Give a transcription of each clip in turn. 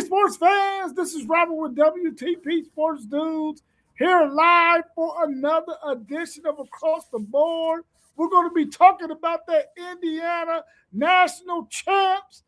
sports fans, this is Robert with WTP Sports Dudes here live for another edition of Across the Board. We're going to be talking about the Indiana National Champs,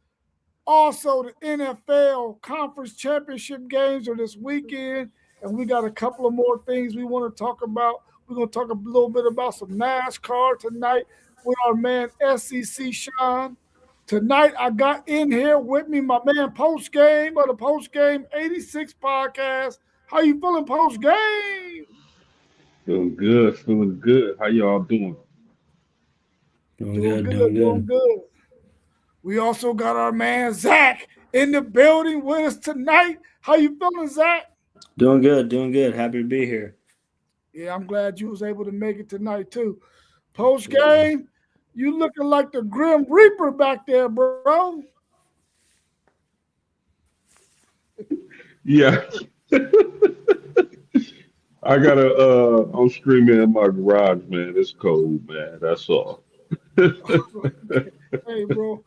also the NFL Conference Championship games are this weekend, and we got a couple of more things we want to talk about. We're going to talk a little bit about some NASCAR tonight with our man SEC Sean. Tonight, I got in here with me my man Post Game of the Post Game 86 podcast. How you feeling post game? Feeling good, feeling good. How y'all doing? Doing good. We also got our man Zach in the building with us tonight. How you feeling, Zach? Doing good. Happy to be here. Yeah, I'm glad you was able to make it tonight too. Post game, you looking like the Grim Reaper back there, bro. Yeah. I gotta I'm screaming in my garage, man. It's cold, man. That's all. Hey, bro.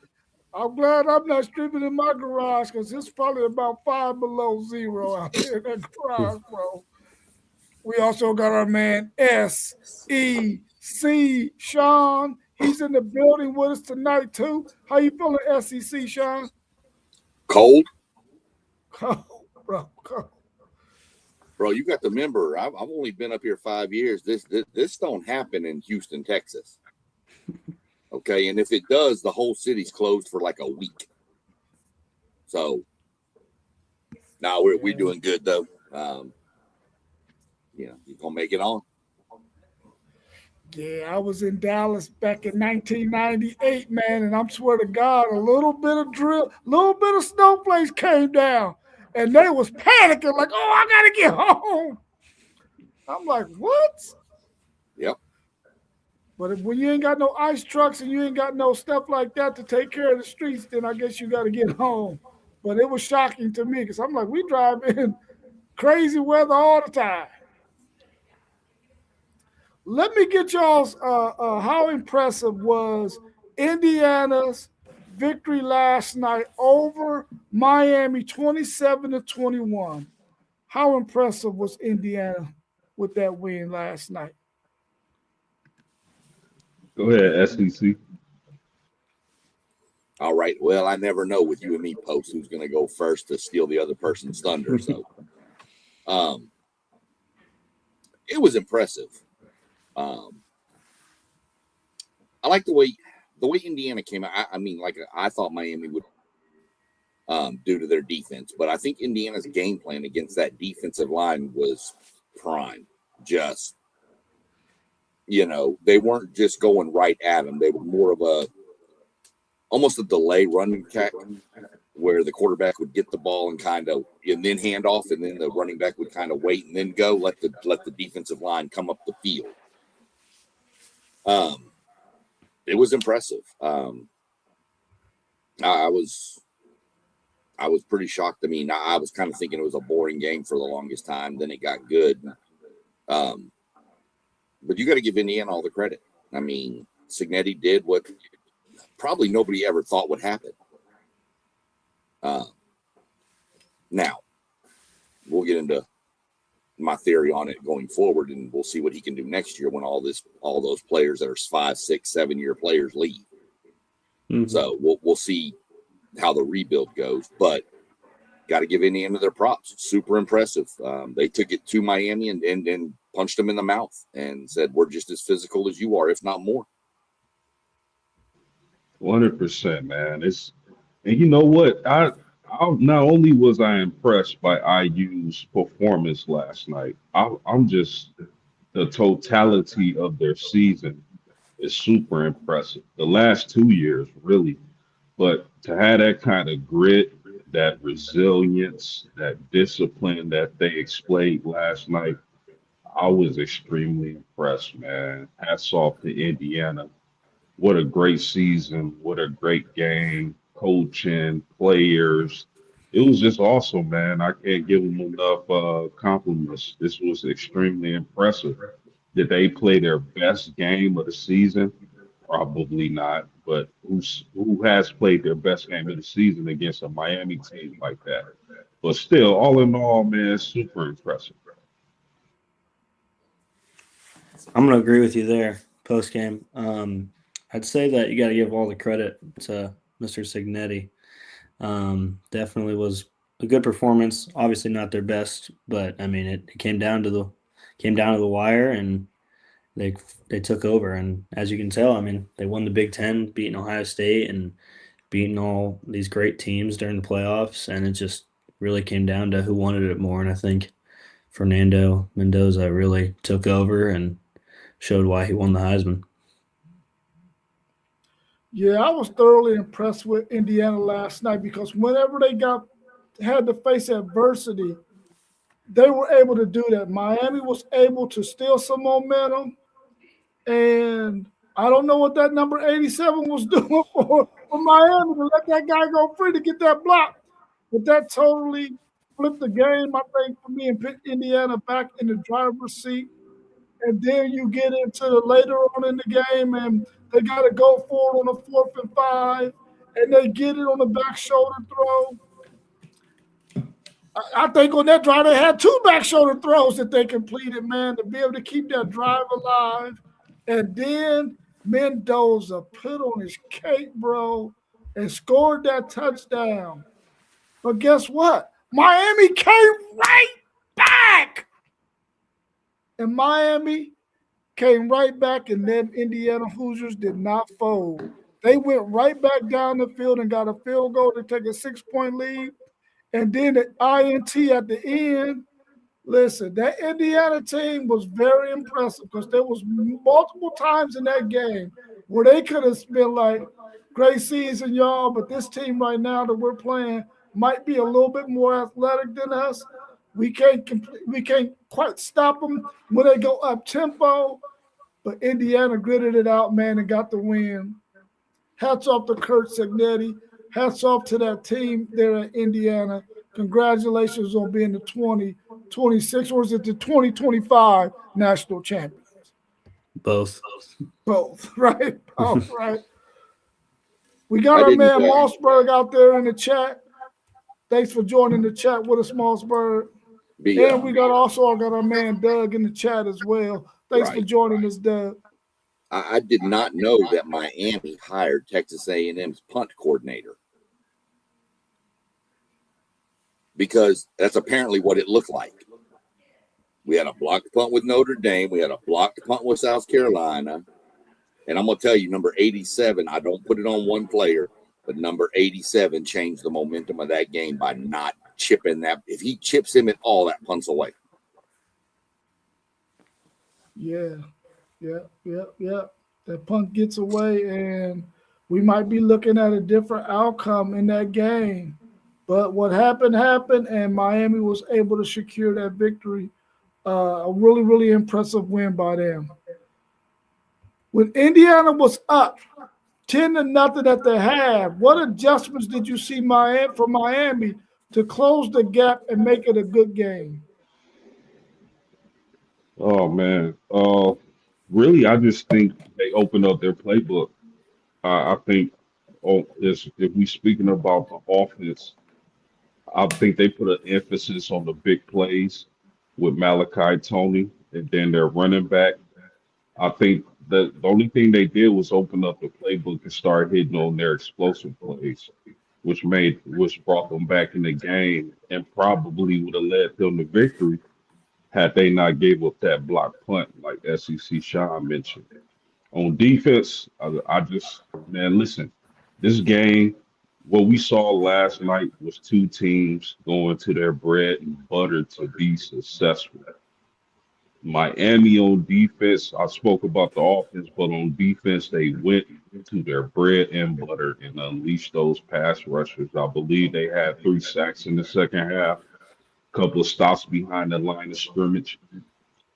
I'm glad I'm not streaming in my garage because it's probably about 5 below zero out there in that garage, bro. We also got our man SEC Sean. He's in the building with us tonight too. How you feeling, SEC Sean? Cold. Cold, bro. Cold. Bro, you got to remember, I've only been up here 5 years. This don't happen in Houston, Texas. Okay, and if it does, the whole city's closed for like a week. So, now we're doing good though. You're gonna make it on. Yeah, I was in Dallas back in 1998, man, and I swear to God, a little bit of snowflakes came down, and they was panicking like, "Oh, I gotta get home." I'm like, "What?" Yep. But when you ain't got no ice trucks and you ain't got no stuff like that to take care of the streets, then I guess you got to get home. But it was shocking to me because I'm like, we drive in crazy weather all the time. Let me get y'all's how impressive was Indiana's victory last night over Miami 27-21. How impressive was Indiana with that win last night? Go ahead, SEC. All right. Well, I never know with you and me, Post, who's going to go first to steal the other person's thunder. So, it was impressive. I like the way Indiana came out. I mean, like I thought Miami would due to their defense, but I think Indiana's game plan against that defensive line was prime. Just they weren't just going right at them. They were more of almost a delay running attack where the quarterback would get the ball and then hand off, and then the running back would kind of wait and then go let the defensive line come up the field. It was impressive. I was pretty shocked. I mean, I was kind of thinking it was a boring game for the longest time. Then it got good. But you got to give Indiana all the credit. I mean, Signetti did what probably nobody ever thought would happen. Now, we'll get into my theory on it going forward, and we'll see what he can do next year when all those players that are 5, 6, 7 year players leave. Mm-hmm. So we'll see how the rebuild goes. But got to give Indiana their props. Super impressive. They took it to Miami and punched them in the mouth and said, "We're just as physical as you are, if not more." 100%, man. And you know what? I not only was I impressed by IU's performance last night, I'm just the totality of their season is super impressive. The last 2 years, really, but to have that kind of grit, that resilience, that discipline that they displayed last night, I was extremely impressed, man. Hats off to Indiana. What a great season. What a great game. Coaching, players. It was just awesome, man. I can't give them enough compliments. This was extremely impressive. Did they play their best game of the season? Probably not. But who has played their best game of the season against a Miami team like that? But still, all in all, man, super impressive. I'm going to agree with you there post game. I'd say that you got to give all the credit to Mr. Signetti. Definitely was a good performance. Obviously not their best, but I mean it came down to the wire, and they took over. And as you can tell, I mean they won the Big Ten, beating Ohio State and beating all these great teams during the playoffs, and it just really came down to who wanted it more. And I think Fernando Mendoza really took over and showed why he won the Heisman. Yeah, I was thoroughly impressed with Indiana last night because whenever they had to face adversity, they were able to do that. Miami was able to steal some momentum, and I don't know what that number 87 was doing for Miami to let that guy go free to get that block. But that totally flipped the game, I think, for me, and put Indiana back in the driver's seat. And then you get into the later on in the game, and they got to go for it on a 4th and 5, and they get it on the back shoulder throw. I think on that drive they had 2 back shoulder throws that they completed, man, to be able to keep that drive alive. And then Mendoza put on his cape, bro, and scored that touchdown. But guess what? Miami came right back. And Miami came right back, and then Indiana Hoosiers did not fold. They went right back down the field and got a field goal to take a 6-point lead. And then the INT at the end. Listen, that Indiana team was very impressive because there was multiple times in that game where they could have been like, great season, y'all, but this team right now that we're playing might be a little bit more athletic than us. We can't quite stop them when they go up tempo. But Indiana gritted it out, man, and got the win. Hats off to Kurt Signetti. Hats off to that team there in Indiana. Congratulations on being the 2026, or is it the 2025 national champions? Both, right? Both, right. We got our man Mossberg out there in the chat. Thanks for joining the chat with us, Mossberg. And we got our man Doug in the chat as well. Thanks for joining us, Doug. I did not know that Miami hired Texas A&M's punt coordinator, because that's apparently what it looked like. We had a blocked punt with Notre Dame. We had a blocked punt with South Carolina. And I'm going to tell you, number 87, I don't put it on one player, but number 87 changed the momentum of that game by not chipping that. If he chips him at all, that punt's away. Yeah. That punt gets away, and we might be looking at a different outcome in that game. But what happened, and Miami was able to secure that victory. A really, really impressive win by them. When Indiana was up 10-0 at the half, what adjustments did you see from Miami to close the gap and make it a good game? Oh man, really, I just think they opened up their playbook. I think, if we speaking about the offense, I think they put an emphasis on the big plays with Malachi Tony, and then their running back. I think the only thing they did was open up the playbook and start hitting on their explosive plays, which brought them back in the game and probably would have led them to victory had they not gave up that block punt, like SEC Sean mentioned. On defense, man, listen, this game, what we saw last night was 2 teams going to their bread and butter to be successful. Miami on defense, I spoke about the offense, but on defense, they went to their bread and butter and unleashed those pass rushers. I believe they had 3 sacks in the second half, a couple of stops behind the line of scrimmage.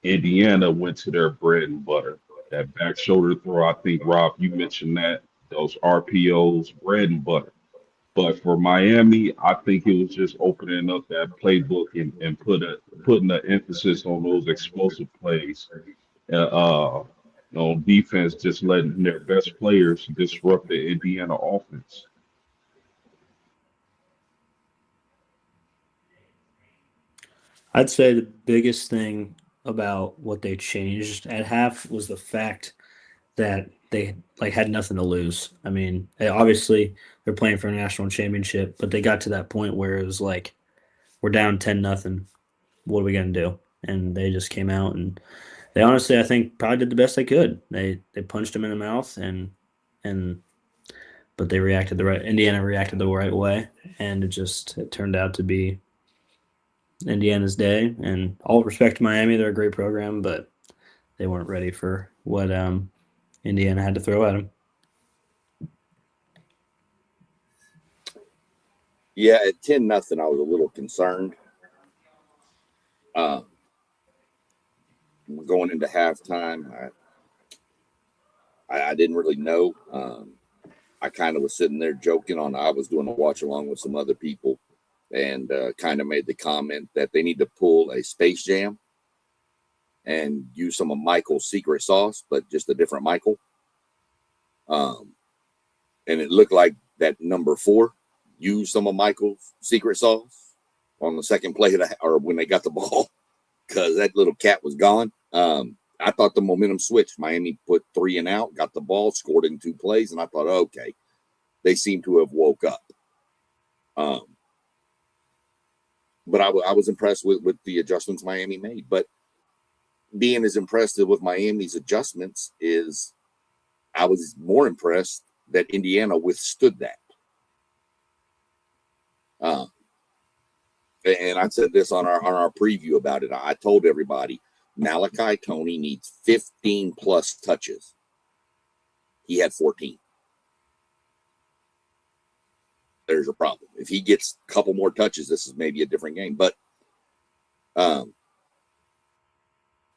Indiana went to their bread and butter. That back shoulder throw, I think, Rob, you mentioned that, those RPOs, bread and butter. But for Miami, I think it was just opening up that playbook and putting the emphasis on those explosive plays. On defense, just letting their best players disrupt the Indiana offense. I'd say the biggest thing about what they changed at half was the fact that they had nothing to lose. I mean, obviously they're playing for a national championship, but they got to that point where it was like, we're down 10-0. What are we gonna do? And they just came out and they honestly, I think, probably did the best they could. They punched him in the mouth but they reacted the right. Indiana reacted the right way, and it turned out to be Indiana's day. And all respect to Miami, they're a great program, but they weren't ready for what Indiana had to throw at them. Yeah, at 10-0, I was a little concerned. Going into halftime, I didn't really know. I kind of was sitting there joking on. I was doing a watch along with some other people, and kind of made the comment that they need to pull a Space Jam and use some of Michael's secret sauce, but just a different Michael. And it looked like that number 4 used some of Michael's secret sauce on the second play or when they got the ball, because that little cat was gone. I thought the momentum switched. Miami put 3 and out, got the ball, scored in 2 plays, and I thought, okay, they seem to have woke up. But I was impressed with the adjustments Miami made. But being as impressed with Miami's adjustments is, I was more impressed that Indiana withstood that. And I said this on our preview about it. I told everybody, Malachi Toney needs 15 plus touches. He had 14. There's your problem. If he gets a couple more touches, this is maybe a different game. But it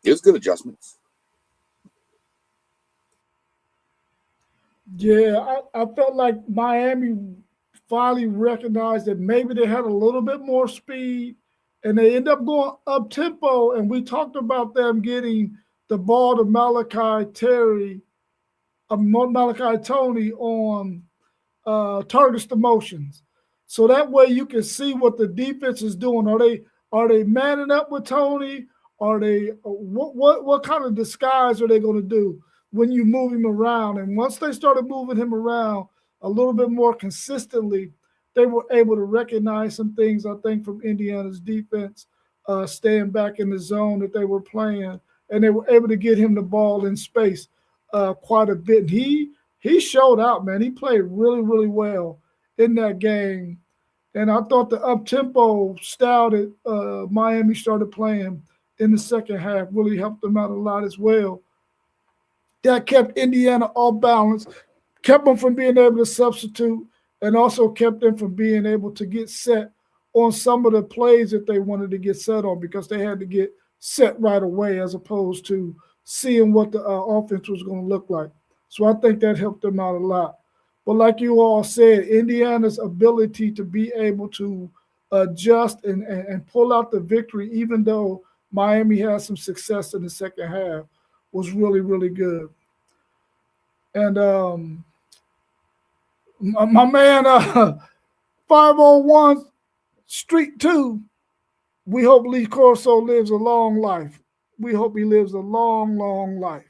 was good adjustments. Yeah, I felt like Miami finally recognized that maybe they had a little bit more speed, and they end up going up tempo. And we talked about them getting the ball to Malachi Toney on targets to motions, so that way you can see what the defense is doing. Are they manning up with Toney? Are they what kind of disguise are they going to do when you move him around? And once they started moving him around a little bit more consistently, they were able to recognize some things, I think, from Indiana's defense, staying back in the zone that they were playing, and they were able to get him the ball in space quite a bit. He showed out, man. He played really, really well in that game. And I thought the up-tempo style that Miami started playing in the second half really helped them out a lot as well. That kept Indiana off balance, kept them from being able to substitute, and also kept them from being able to get set on some of the plays that they wanted to get set on, because they had to get set right away as opposed to seeing what the offense was going to look like. So I think that helped them out a lot. But like you all said, Indiana's ability to be able to adjust and pull out the victory, even though Miami had some success in the second half, was really, really good. And my man, 501 Street 2, we hope Lee Corso lives a long life. We hope he lives a long, long life.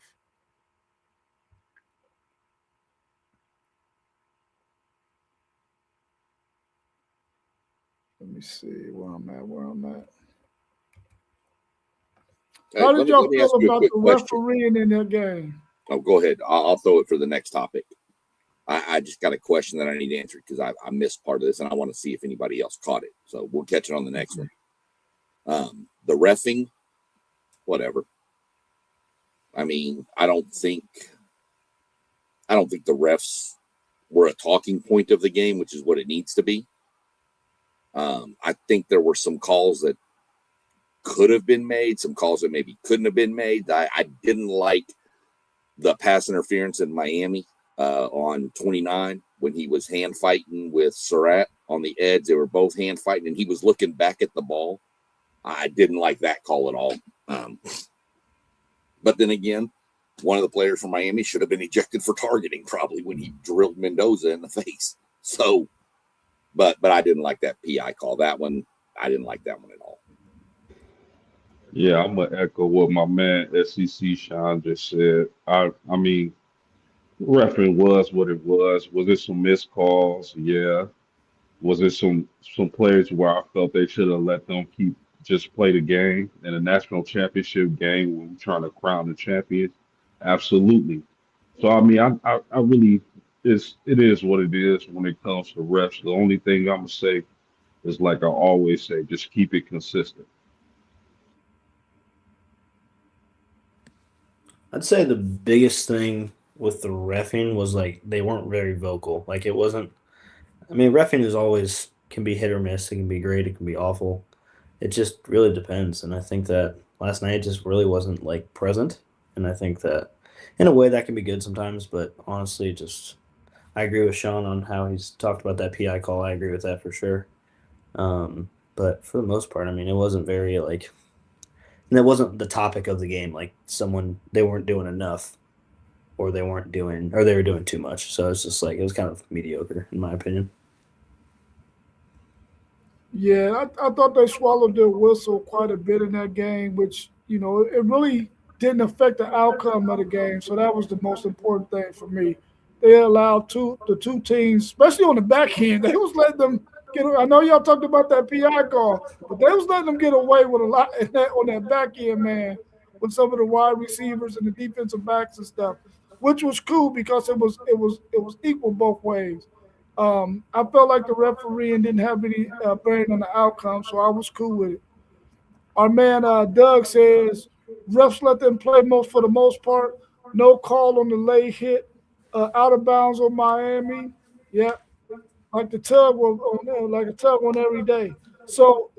Let me see where I'm at. How did y'all feel about the refereeing in that game? Oh, go ahead. I'll throw it for the next topic. I just got a question that I need answered because I missed part of this, and I want to see if anybody else caught it. So we'll catch it on the next one. The reffing, whatever. I mean, I don't think the refs were a talking point of the game, which is what it needs to be. I think there were some calls that could have been made, some calls that maybe couldn't have been made. I didn't like the pass interference in Miami on 29 when he was hand fighting with Surratt on the edge. They were both hand fighting, and he was looking back at the ball. I didn't like that call at all. But then again, one of the players from Miami should have been ejected for targeting probably when he drilled Mendoza in the face. So, but I didn't like that PI call. That one, I didn't like that one at all. Yeah, I'm gonna echo what my man SEC Sean just said. I mean, reference was what it was. Was it some missed calls? Yeah. Was it some players where I felt they should have let them keep just play the game in a national championship game when we're trying to crown the champion? Absolutely. So I mean, I really it is what it is when it comes to refs. The only thing I'm gonna say is like I always say, just keep it consistent. I'd say the biggest thing with the reffing was like they weren't very vocal. Like it wasn't. I mean, reffing is always can be hit or miss. It can be great. It can be awful. It just really depends. And I think that last night just really wasn't like present. And I think that in a way that can be good sometimes. But honestly, just I agree with Sean on how he's talked about that PI call. I agree with that for sure. But for the most part, I mean, it wasn't very like, and that wasn't the topic of the game. Like someone they weren't doing enough, or they weren't doing, or they were doing too much. So it's just like it was kind of mediocre in my opinion. Yeah, I thought they swallowed their whistle quite a bit in that game, which, it really didn't affect the outcome of the game. So that was the most important thing for me. They allowed the two teams, especially on the back end, they was letting them get. I know y'all talked about that PI call, but they was letting them get away with a lot in on that back end, man, with some of the wide receivers and the defensive backs and stuff, which was cool because it was equal both ways. I felt like the refereeing didn't have any bearing on the outcome, so I was cool with it. Our man Doug says refs let them play most for the most part. No call on the late hit, out of bounds on Miami. Yeah, like the tug like a tug on every day. So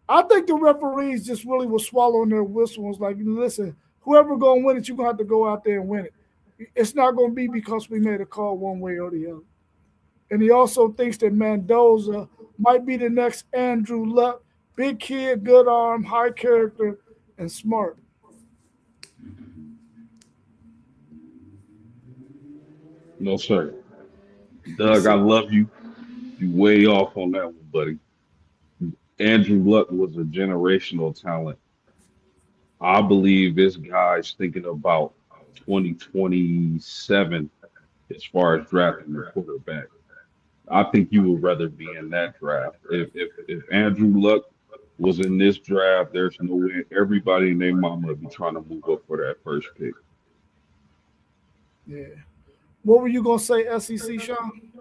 I think the referees just really was swallowing their whistles. Like, listen, whoever gonna win it, you're gonna have to go out there and win it. It's not gonna be because we made a call one way or the other. And he also thinks that Mendoza might be the next Andrew Luck. Big kid, good arm, high character, and smart. No, sir. Doug, I love you. You way off on that one, buddy. Andrew Luck was a generational talent. I believe this guy's thinking about 2027 as far as drafting the quarterback. I think you would rather be in that draft. If Andrew Luck was in this draft, there's no way everybody and their mama would be trying to move up for that first pick. Yeah. What were you gonna say, SEC Sean?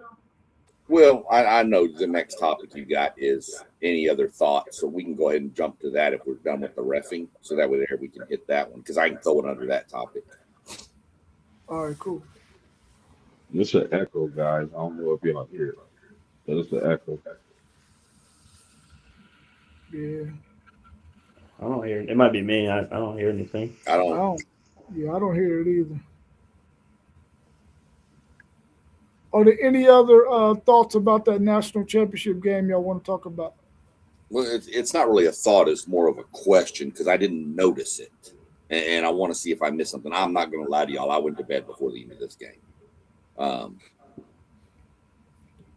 Well, I know the next topic you got is any other thoughts, so we can go ahead and jump to that if we're done with the reffing. So that way there we can hit that one because I can throw it under that topic. All right, cool. It's an echo, guys. I don't know if y'all hear it, but it's an echo. Yeah. I don't hear it. Might be me. I don't hear anything. I I don't. don't. Yeah, I don't hear it either. Are there any other thoughts about that national championship game y'all want to talk about? Well, it's not really a thought; it's more of a question because I didn't notice it, and I want to see if I missed something. I'm not going to lie to y'all; I went to bed before the end of this game. I'm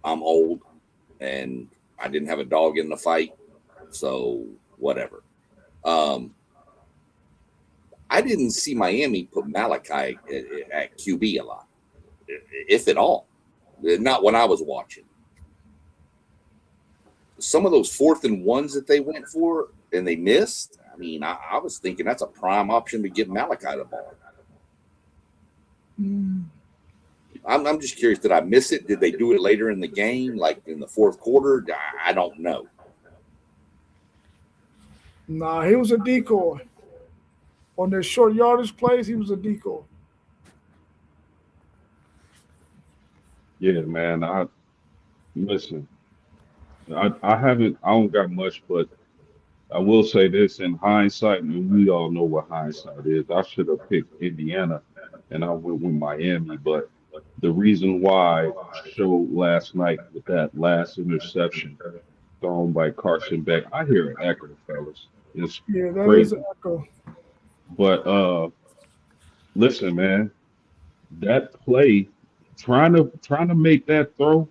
old, and I didn't have a dog in the fight, so whatever. I didn't see Miami put Malachi at QB a lot, if at all. Not when I was watching. Some of those 4th and 1s that they went for and they missed. I mean, I was thinking that's a prime option to give Malachi the ball. I'm just curious. Did I miss it? Did they do it later in the game, like in the 4th quarter? I don't know. Nah, he was a decoy. On their short yardage plays, he was a decoy. Yeah, man. Listen. I don't got much, but I will say this in hindsight, and we all know what hindsight is. I should have picked Indiana, and I went with Miami. But the reason why I showed last night with that last interception thrown by Carson Beck, I hear an echo, fellas. It's Yeah, that is crazy. an echo. But listen, man, that play, trying to make that throw,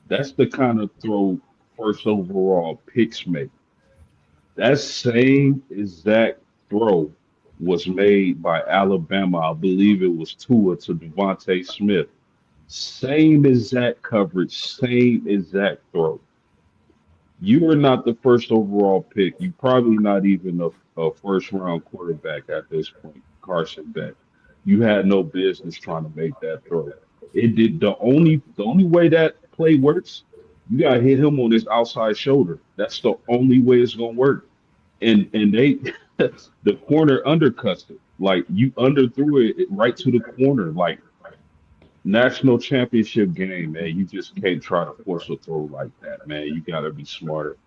that's the kind of throw first overall picks make. That same exact throw was made by Alabama. I believe it was Tua to Devontae Smith. Same exact coverage, same exact throw. You are not the first overall pick. You're probably not even a first round quarterback at this point, Carson Beck. You had no business trying to make that throw. It did the only way that play works, you gotta hit him on his outside shoulder. That's the only way it's gonna work. And they the corner undercuts it. Like you underthrew it right to the corner. Like national championship game, man. You just can't try to force a throw like that, man. You gotta be smarter.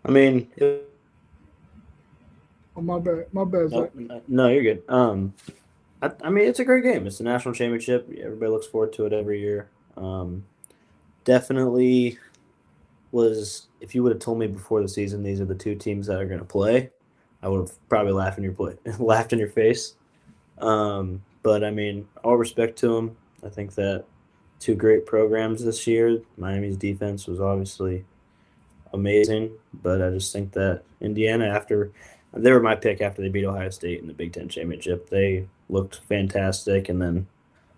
I mean, Oh, my bad. My bad, Zach. no, you're good. I mean, it's a great game. It's a national championship. Everybody looks forward to it every year. Definitely was. If you would have told me before the season these are the two teams that are going to play, I would have probably laughed in your face. But I mean, all respect to them. I think that two great programs this year. Miami's defense was obviously amazing, but I just think that Indiana, they were my pick after they beat Ohio State in the Big Ten championship. They looked fantastic, and then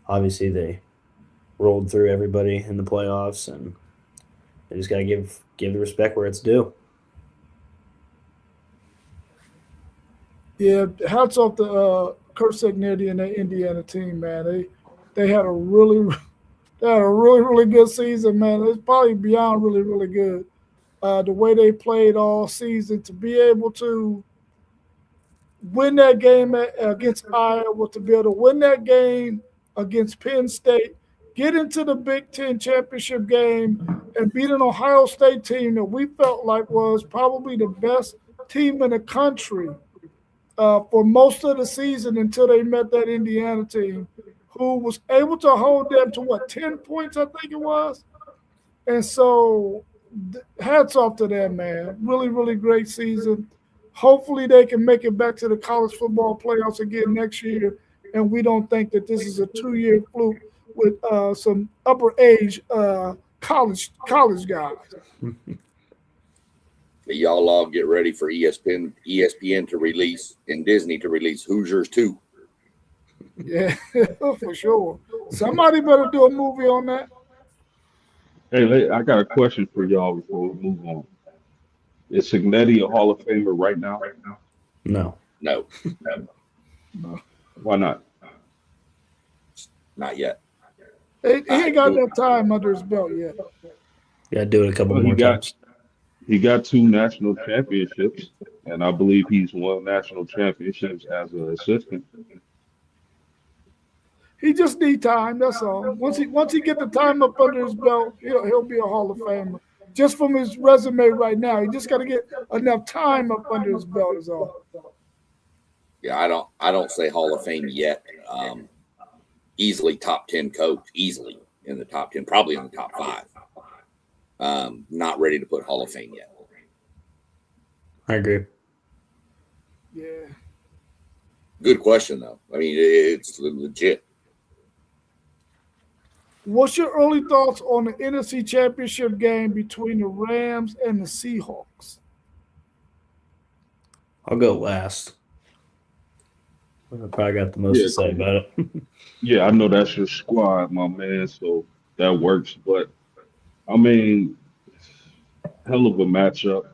obviously they rolled through everybody in the playoffs, and they just got to give the respect where it's due. Yeah, hats off to Kurt Signetti and that Indiana team, man. They had a really really good season, man. It's probably beyond really really good. The way they played all season to be able to win that game against Iowa, to be able to win that game against Penn State, get into the Big Ten championship game, and beat an Ohio State team that we felt like was probably the best team in the country for most of the season until they met that Indiana team, who was able to hold them to 10 points, I think it was. And so hats off to them, man. Really, really great season. Hopefully they can make it back to the college football playoffs again next year. And we don't think that this is a 2-year fluke with some upper age college guys. Y'all all get ready for ESPN to release and Disney to release Hoosiers 2. Yeah, for sure. Somebody better do a movie on that. Hey, I got a question for y'all before we move on. Is Signetti a Hall of Famer right now? No. No, Why not? not yet. He ain't got that time under his belt yet. Got to do it a couple Well, more times. He got 2 national championships, and I believe he's won national championships as an assistant. He just need time. That's all. Once he get the time up under his belt, he'll be a Hall of Famer. Just from his resume right now, he just got to get enough time up under his belt. Is all. Yeah, I don't say Hall of Fame yet. Easily top 10 coach, easily in the top 10, probably in the top 5. Not ready to put Hall of Fame yet. I agree. Yeah. Good question though. I mean, it's legit. What's your early thoughts on the NFC Championship game between the Rams and the Seahawks? I'll go last. I probably got the most to say about it. Yeah, I know that's your squad, my man, so that works. But, I mean, hell of a matchup.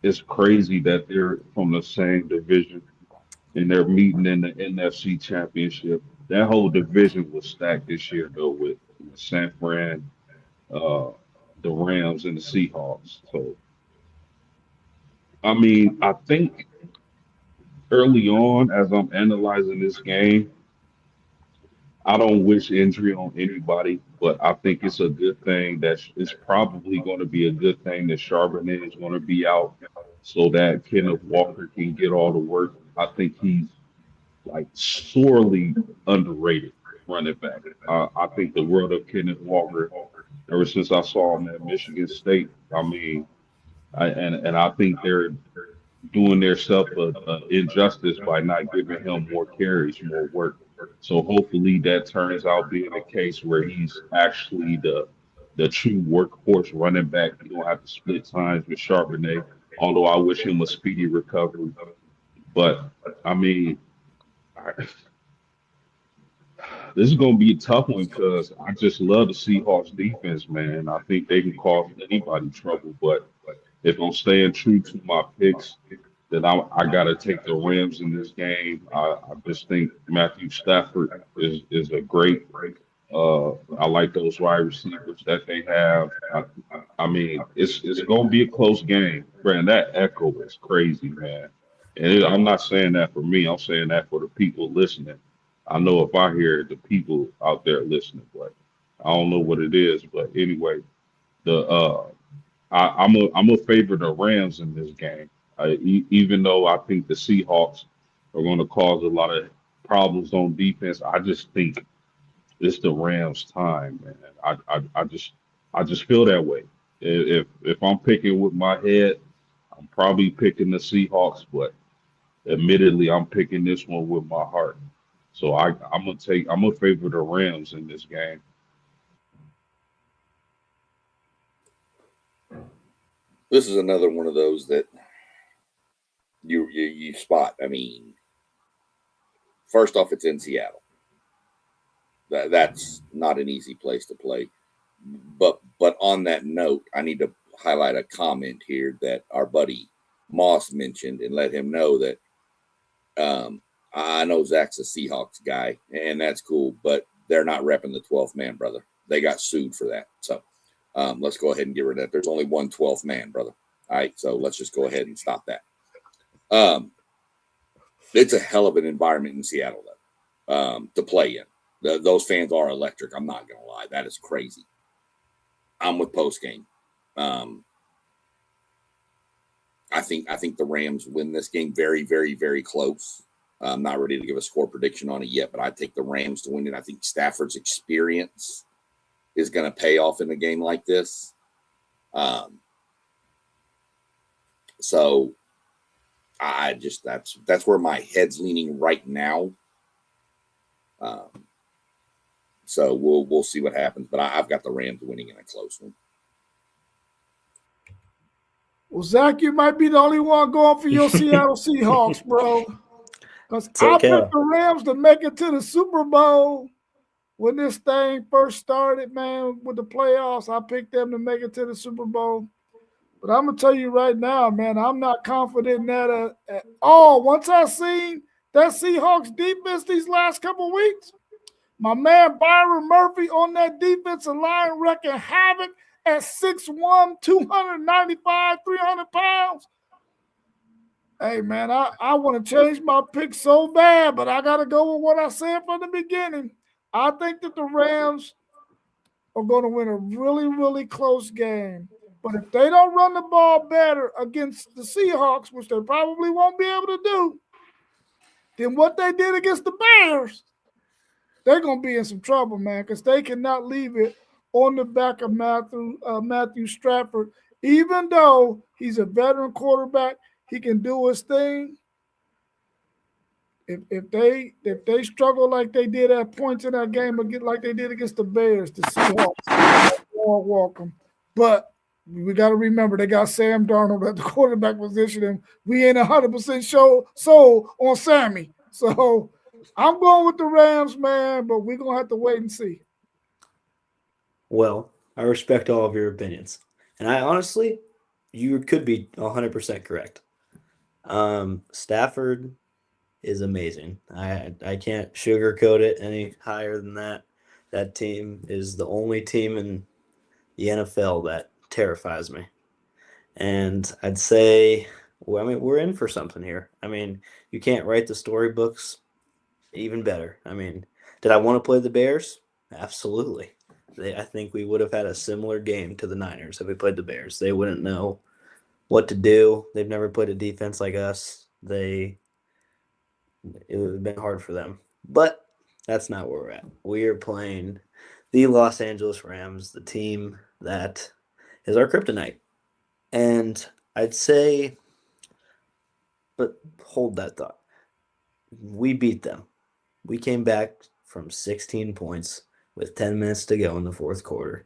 It's crazy that they're from the same division and they're meeting in the NFC Championship. That whole division was stacked this year, though, with San Fran, uh, the Rams, and the Seahawks. So, I mean, I think early on, as I'm analyzing this game, I don't wish injury on anybody, but I think it's a good thing that it's probably going to be a good thing that Charbonnet is going to be out so that Kenneth Walker can get all the work. I think he's like sorely underrated running back. I think the world of Kenneth Walker ever since I saw him at Michigan State. I mean, and I think they're doing themselves a injustice by not giving him more carries, more work. So hopefully that turns out being the case where he's actually the true workhorse running back. You don't have to split times with Charbonnet, although I wish him a speedy recovery. But I mean, I, this is going to be a tough one because I just love the Seahawks defense, man. I think they can cause anybody trouble. But if I'm staying true to my picks, then I got to take the Rams in this game. I just think Matthew Stafford is a great. I like those wide receivers that they have. I mean, it's going to be a close game, man. That echo is crazy, man. And I'm not saying that for me. I'm saying that for the people listening. I know if I hear it, the people out there listening, but I don't know what it is. But anyway, the I'm a favor the Rams in this game. Even though I think the Seahawks are going to cause a lot of problems on defense, I just think it's the Rams' time, man. I just feel that way. If I'm picking with my head, I'm probably picking the Seahawks, but admittedly, I'm picking this one with my heart. So I'm gonna favor the Rams in this game. This is another one of those that you spot. I mean, first off, it's in Seattle. That's not an easy place to play. But on that note, I need to highlight a comment here that our buddy Moss mentioned and let him know that I know Zach's a Seahawks guy, and that's cool, but they're not repping the 12th man, brother. They got sued for that. So let's go ahead and get rid of that. There's only one 12th man, brother. All right, so let's just go ahead and stop that. It's a hell of an environment in Seattle, though, to play in. Those fans are electric. I'm not going to lie. That is crazy. I'm with postgame. I think the Rams win this game very, very, very close. I'm not ready to give a score prediction on it yet, but I take the Rams to win it. I think Stafford's experience is going to pay off in a game like this. So I just that's where my head's leaning right now. So we'll see what happens, but I've got the Rams winning in a close one. Well, Zach, you might be the only one going for your Seattle Seahawks, bro. Because I picked the Rams to make it to the Super Bowl when this thing first started, man, with the playoffs. I picked them to make it to the Super Bowl. But I'm going to tell you right now, man, I'm not confident in that at all. Once I seen that Seahawks defense these last couple of weeks, my man Byron Murphy on that defensive line wrecking havoc at 6'1", 295, 300 pounds. Hey, man, I want to change my pick so bad, but I got to go with what I said from the beginning. I think that the Rams are going to win a really, really close game. But if they don't run the ball better against the Seahawks, which they probably won't be able to do, then what they did against the Bears, they're going to be in some trouble, man, because they cannot leave it on the back of Matthew Stafford. Even though he's a veteran quarterback, he can do his thing. If they struggle like they did at points in that game, like they did against the Bears, the Seahawks are welcome. But we got to remember they got Sam Darnold at the quarterback position, and we ain't 100% sold on Sammy. So I'm going with the Rams, man, but we're going to have to wait and see. Well, I respect all of your opinions. And I honestly, you could be 100% correct. Stafford is amazing. I can't sugarcoat it any higher than that. That team is the only team in the NFL that terrifies me. And I'd say, well, I mean, we're in for something here. I mean, you can't write the storybooks even better. I mean, did I want to play the Bears? Absolutely. I think we would have had a similar game to the Niners if we played the Bears. They wouldn't know what to do. They've never played a defense like us. It would have been hard for them. But that's not where we're at. We are playing the Los Angeles Rams, the team that is our kryptonite. And I'd say, but hold that thought. We beat them. We came back from 16 points with 10 minutes to go in the fourth quarter.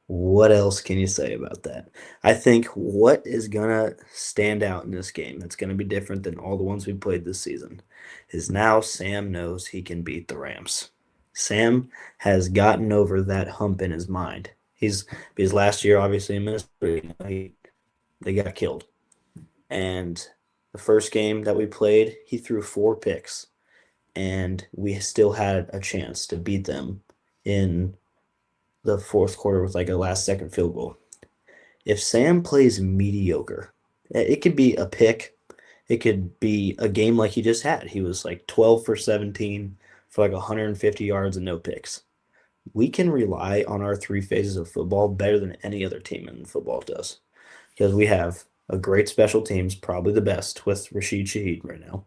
What else can you say about that? I think what is going to stand out in this game that's going to be different than all the ones we played this season is now Sam knows he can beat the Rams. Sam has gotten over that hump in his mind. Because last year, obviously, in Minnesota, they got killed. And the first game that we played, he threw 4 picks, and we still had a chance to beat them in the fourth quarter with like a last-second field goal. If Sam plays mediocre, it could be a pick. It could be a game like he just had. He was like 12 for 17 for like 150 yards and no picks. We can rely on our 3 phases of football better than any other team in football does because we have a great special teams, probably the best with Rashid Shaheed right now.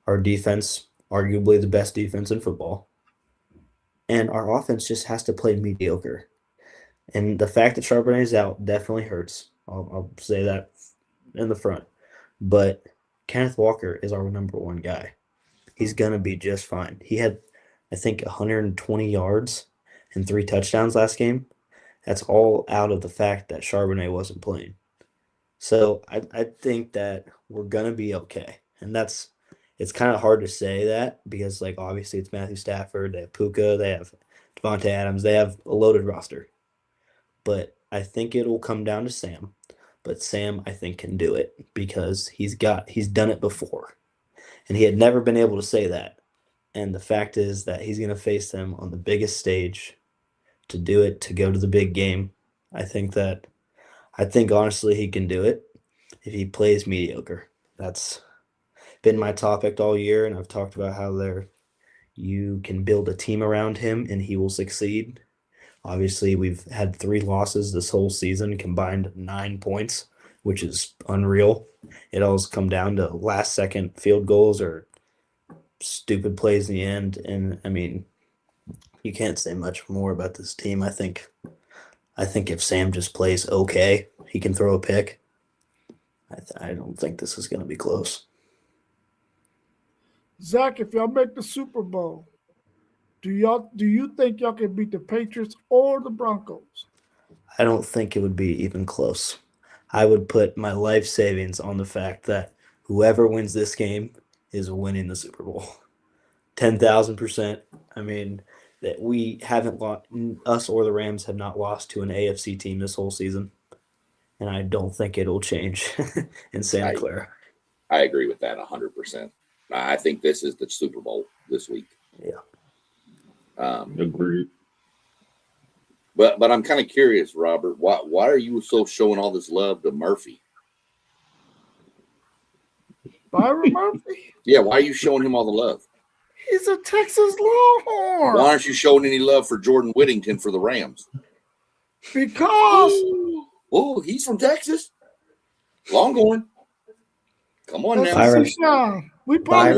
Our defense, arguably the best defense in football. And our offense just has to play mediocre. And the fact that Charbonnet is out definitely hurts. I'll say that in the front. But Kenneth Walker is our number 1 guy. He's going to be just fine. He had, I think, 120 yards and 3 touchdowns last game. That's all out of the fact that Charbonnet wasn't playing. So I think that we're going to be okay. And it's kind of hard to say that because, like, obviously it's Matthew Stafford, they have Puka, they have Devontae Adams, they have a loaded roster. But I think it'll come down to Sam. But Sam, I think, can do it because he's done it before. And he had never been able to say that. And the fact is that he's going to face them on the biggest stage to do it, to go to the big game. I think honestly he can do it if he plays mediocre. That's been my topic all year, and I've talked about how you can build a team around him and he will succeed. Obviously, we've had 3 losses this whole season, combined 9 points, which is unreal. It always come down to last-second field goals or stupid plays in the end. And, I mean, you can't say much more about this team. I think if Sam just plays okay, he can throw a pick. I don't think this is going to be close. Zach, if y'all make the Super Bowl, do you think y'all can beat the Patriots or the Broncos? I don't think it would be even close. I would put my life savings on the fact that whoever wins this game is winning the Super Bowl. 10,000%. I mean, that we haven't lost, us or the Rams have not lost to an AFC team this whole season. And I don't think it'll change in Santa Clara. I agree with that 100%. I think this is the Super Bowl this week. Yeah. Agreed. But I'm kind of curious, Robert. Why are you so showing all this love to Murphy? Byron Murphy? Yeah, why are you showing him all the love? He's a Texas Longhorn. Why aren't you showing any love for Jordan Whittington for the Rams? Because he's from Texas. Longhorn. Come on now. Sean, we probably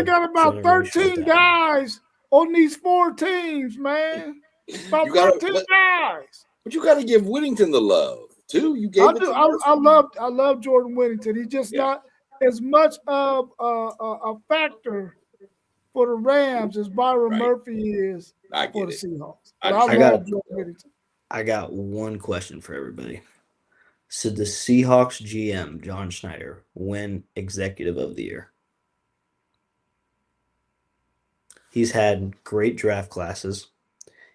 got about 13 guys on these 4 teams, man. About 13 guys. But you got to give Whittington the love too. You gave I love Jordan Whittington. He's just not as much of a factor for the Rams as Byron Murphy is for the Seahawks. I love Jordan Whittington. I got one question for everybody. Should the Seahawks GM, John Schneider, win Executive of the Year? He's had great draft classes.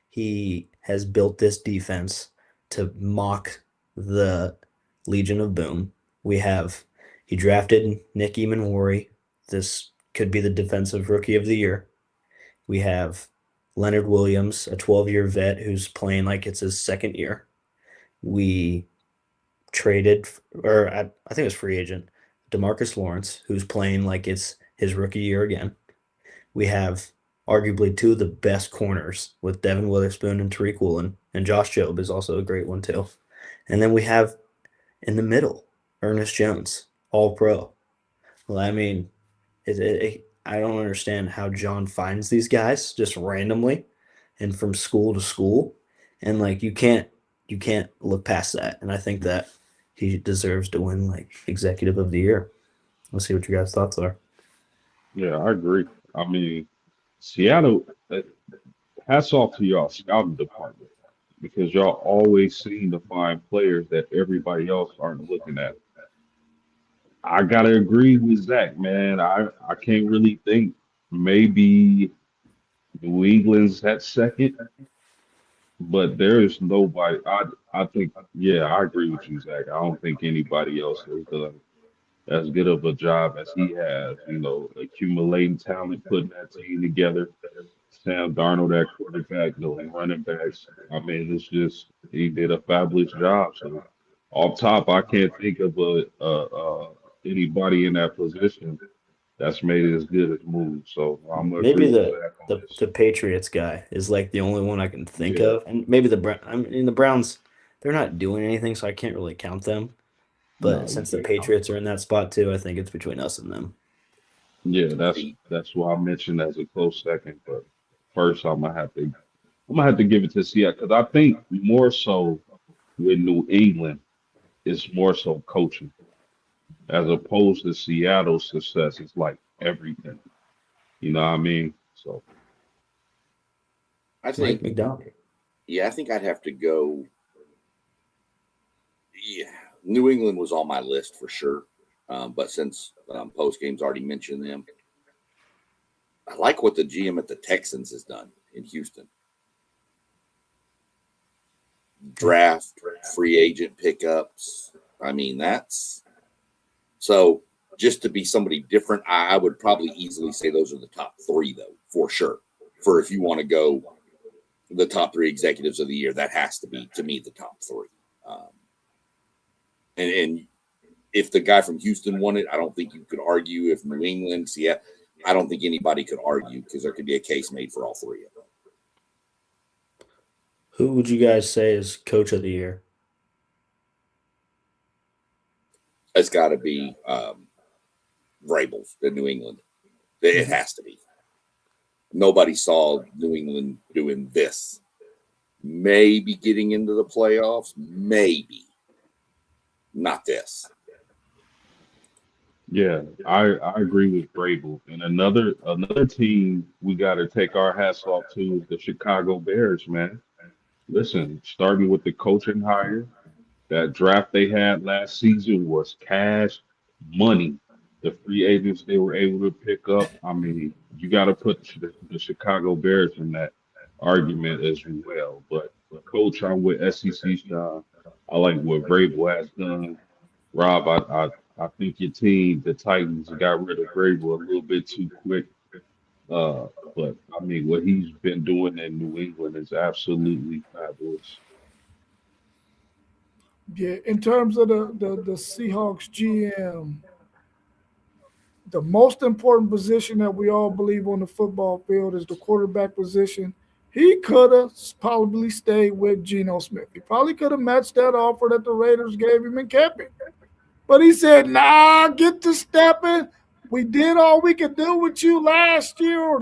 He has built this defense to mock the Legion of Boom. He drafted Nick Emanwari. This could be the Defensive Rookie of the Year. We have Leonard Williams, a 12-year vet who's playing like it's his second year. We traded, or I think it was free agent, DeMarcus Lawrence, who's playing like it's his rookie year again. We have arguably 2 of the best corners with Devin Witherspoon and Tariq Woolen, and Josh Jobe is also a great one too. And then we have in the middle, Ernest Jones, all pro. Well, I mean, I don't understand how John finds these guys just randomly and from school to school. And like, you can't look past that. And I think that he deserves to win like Executive of the Year. Let's see what your guys' thoughts are. Yeah, I agree. I mean, Seattle, hats off to y'all scouting department. because y'all always seem to find players that everybody else aren't looking at. I gotta agree with Zach, man. I can't really think. Maybe New England's at second, but there is nobody. I think, yeah, I agree with you, Zach. I don't think anybody else has done as good of a job as he has. Accumulating talent, putting that team together. Sam Darnold, that quarterback, those running backs. I mean, it's just he did a fabulous job. So off top, I can't think of anybody in that position that's made it as good as moves. So I'm gonna Maybe agree with the Zach on the this. the Patriots guy is like the only one I can think Yeah, of, and maybe I mean, the Browns, they're not doing anything, so I can't really count them. But no, you since the can't count. Patriots are in that spot too, I think it's between us and them. Yeah, that's See, that's why I mentioned as a close second. But first, I'm gonna have to give it to Seattle because I think more so with New England, it's more so coaching as opposed to Seattle's success. It's like everything. You know what I mean? So I Mike think, McDonald. yeah, I think I'd have to go. Yeah, New England was on my list for sure. But since post game's already mentioned them, I like what the GM at the Texans has done in Houston. Draft, free agent pickups. I mean, that's so just to be somebody different. I would probably easily say those are the top three, though, for sure. For if you want to go the top three executives of the year, that has to be, to me, the top three. Um, and if the guy from Houston won it, I don't think you could argue. If New England, yeah, I don't think anybody could argue because there could be a case made for all three of them. Who would you guys say is coach of the year? It's got to be Vrabel's in New England. It has to be. Nobody saw New England doing this. Maybe getting into the playoffs, maybe. Not this. yeah, I agree with Vrabel. And another team we got to take our hats off to is the Chicago Bears, man. Listen, starting with the coaching hire, that draft they had last season was cash money. The free agents they were able to pick up. I mean, you got to put the Chicago Bears in that argument as well. But coach, I'm with SEC Sean. I like what Vrabel has done. Rob, I think your team, the Titans, got rid of Vrabel a little bit too quick. But I mean, what he's been doing in New England is absolutely fabulous. Yeah, in terms of the Seahawks GM, the most important position that we all believe on the football field is the quarterback position. He could have probably stayed with Geno Smith. He probably could have matched that offer that the Raiders gave him and kept him. But he said, nah, get to stepping. We did all we could do with you last year, or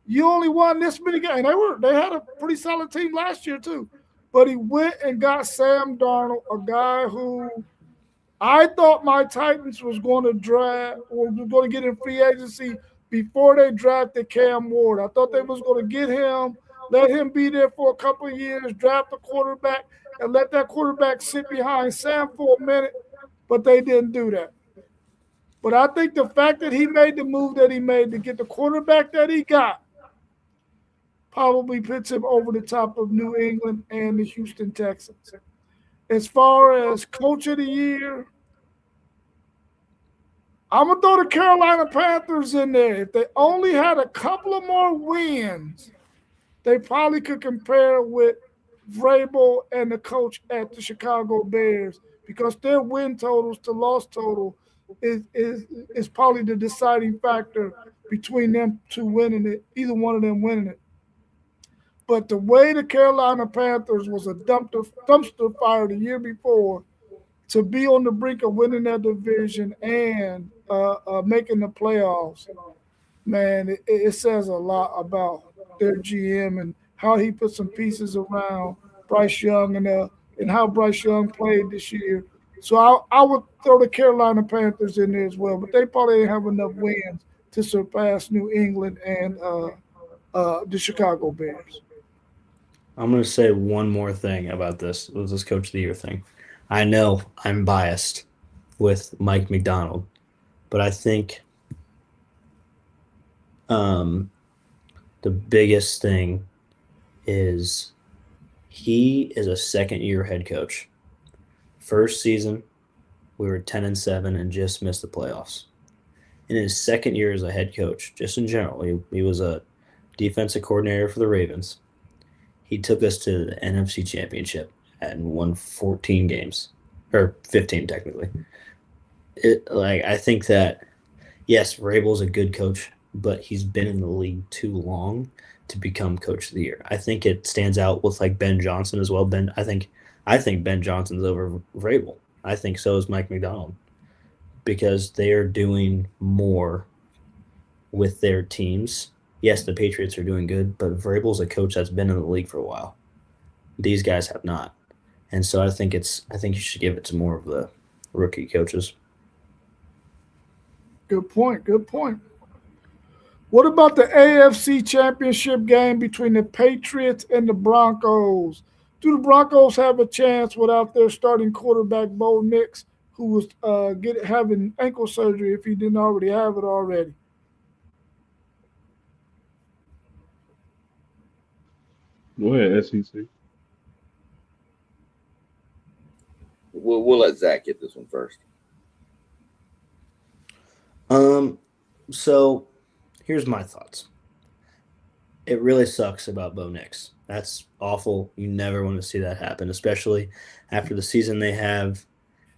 you only won this many games. They had a pretty solid team last year too. But he went and got Sam Darnold, a guy who I thought my Titans was going to draft or was going to get in free agency before they drafted Cam Ward. I thought they was going to get him, let him be there for a couple of years, draft a quarterback, and let that quarterback sit behind Sam for a minute, but they didn't do that. But I think the fact that he made the move that he made to get the quarterback that he got probably puts him over the top of New England and the Houston Texans. As far as coach of the year, I'm going to throw the Carolina Panthers in there. If they only had a couple of more wins, they probably could compare with Vrabel and the coach at the Chicago Bears because their win totals to loss total is probably the deciding factor between them two winning it, either one of them winning it. But the way the Carolina Panthers was a dumpster fire the year before, to be on the brink of winning that division and making the playoffs, man, it says a lot about their GM and how he put some pieces around Bryce Young and how Bryce Young played this year. So I would throw the Carolina Panthers in there as well, but they probably didn't have enough wins to surpass New England and the Chicago Bears. I'm going to say one more thing about this Coach of the Year thing. I know I'm biased with Mike McDonald, but I think the biggest thing is he is a second-year head coach. First season, we were 10-7 and just missed the playoffs. In his second year as a head coach, just in general, he was a defensive coordinator for the Ravens. He took us to the NFC Championship and won 14 games, or 15 technically. I think that, yes, Vrabel's a good coach, but he's been in the league too long to become Coach of the Year. I think it stands out with like Ben Johnson as well. I think Ben Johnson's over Vrabel. I think so is Mike McDonald because they are doing more with their teams. Yes, the Patriots are doing good, but Vrabel's a coach that's been in the league for a while. These guys have not. And so I think you should give it to more of the rookie coaches. Good point. Good point. What about the AFC Championship game between the Patriots and the Broncos? Do the Broncos have a chance without their starting quarterback, Bo Nix, who was having ankle surgery if he didn't already have it already? Go ahead, SEC. We'll let Zach get this one first. So here's my thoughts. It really sucks about Bo Nix. That's awful. You never want to see that happen, especially after the season they have,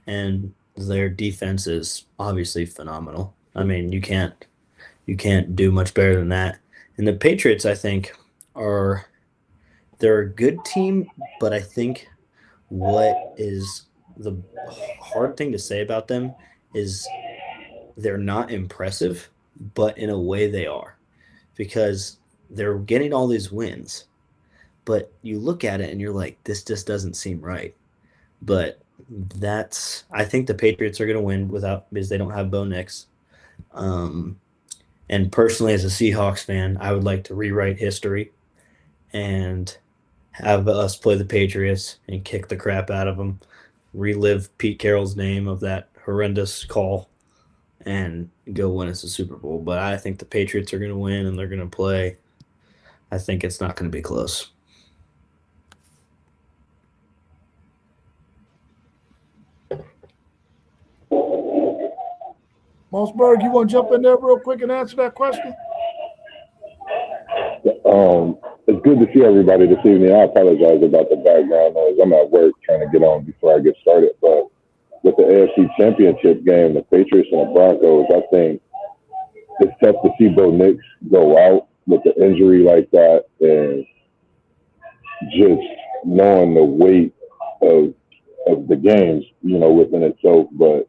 and their defense is obviously phenomenal. I mean, you can't do much better than that. And the Patriots, I think, they're a good team, but I think what is the hard thing to say about them is they're not impressive, but in a way they are, because they're getting all these wins, but you look at it and you're like, this just doesn't seem right. But I think the Patriots are going to win because they don't have Bo Nix. And personally, as a Seahawks fan, I would like to rewrite history and have us play the Patriots and kick the crap out of them, relive Pete Carroll's name of that horrendous call, and go win us a Super Bowl. But I think the Patriots are going to win, and they're going to play. I think it's not going to be close. Mossberg, you want to jump in there real quick and answer that question? It's good to see everybody this evening. I apologize about the background noise. I'm at work trying to get on before I get started. But with the AFC Championship game, the Patriots and the Broncos, I think it's tough to see Bo Nix go out with the injury like that, and just knowing the weight of the games, within itself. But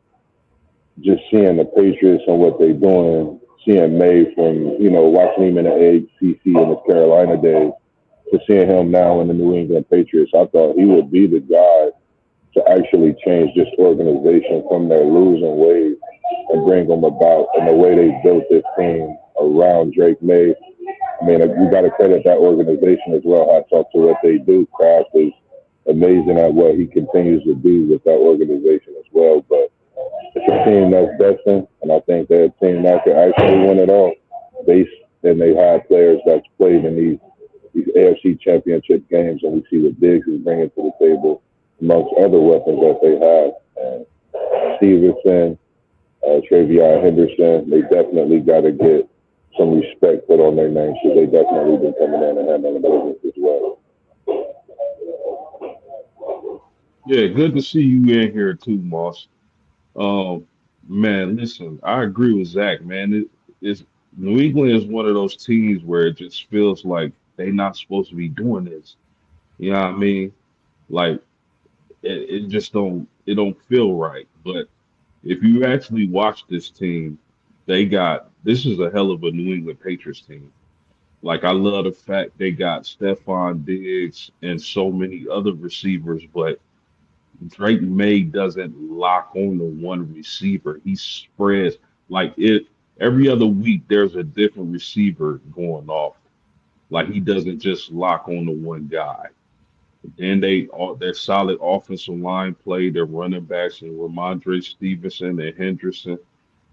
just seeing the Patriots and what they're doing, seeing May from, watching him in the ACC in the Carolina days, to seeing him now in the New England Patriots, I thought he would be the guy to actually change this organization from their losing ways and bring them about. And the way they built this team around Drake May, I mean, you got to credit that organization as well. Hats off to what they do. Kraft is amazing at what he continues to do with that organization as well. But it's a team that's destined, and I think they're a team that could actually win it all. And they have players that's played in these AFC Championship games, and we see what Diggs is bringing to the table amongst other weapons that they have. And Stevenson, Travion Henderson, they definitely got to get some respect put on their names, because they definitely been coming in and handling the business as well. Yeah, good to see you in here too, Moss. Man, listen, I agree with Zach, man. It's New England is one of those teams where it just feels like they're not supposed to be doing this. You know what I mean? Like it just don't feel right. But if you actually watch this team, this is a hell of a New England Patriots team. Like I love the fact they got Stephon Diggs and so many other receivers, but Drake May doesn't lock on to one receiver. He spreads like it every other week. There's a different receiver going off. Like he doesn't just lock on to one guy. And their solid offensive line play, their running backs and Ramondre Stevenson and Henderson.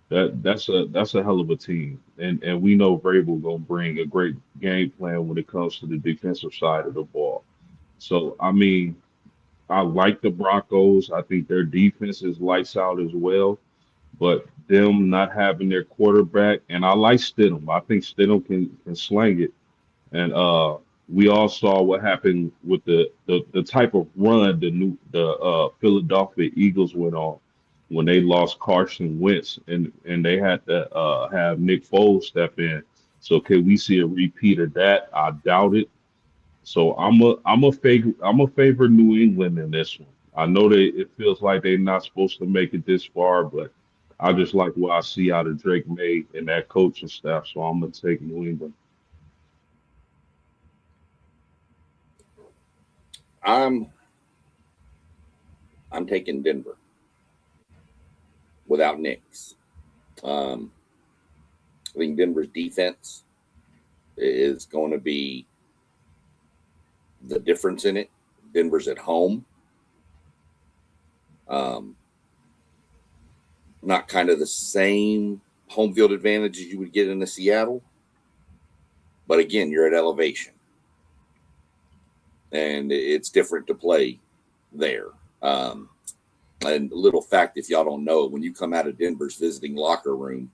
That's a hell of a team. And we know Vrabel gonna bring a great game plan when it comes to the defensive side of the ball. So I mean, I like the Broncos. I think their defense is lights out as well. But them not having their quarterback, and I like Stidham. I think Stidham can slang it. And we all saw what happened with the type of run the Philadelphia Eagles went on when they lost Carson Wentz and they had to have Nick Foles step in. So can we see a repeat of that? I doubt it. So I'm a favor New England in this one. I know it feels like they're not supposed to make it this far, but I just like what I see out of Drake May and that coaching staff. So I'm gonna take New England. I'm taking Denver without Knicks. I think Denver's defense is going to be the difference in it. Denver's at home. Not kind of the same home field advantage as you would get in a Seattle. But again, you're at elevation. And it's different to play there. And a little fact, if y'all don't know, when you come out of Denver's visiting locker room,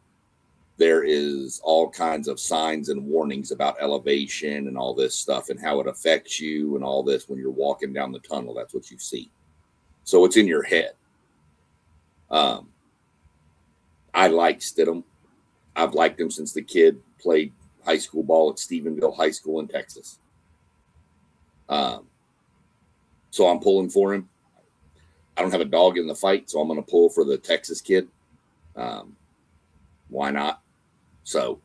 there is all kinds of signs and warnings about elevation and all this stuff and how it affects you and all this when you're walking down the tunnel. That's what you see. So it's in your head. I like Stidham. I've liked him since the kid played high school ball at Stephenville High School in Texas. So I'm pulling for him. I don't have a dog in the fight, so I'm going to pull for the Texas kid. Why not? So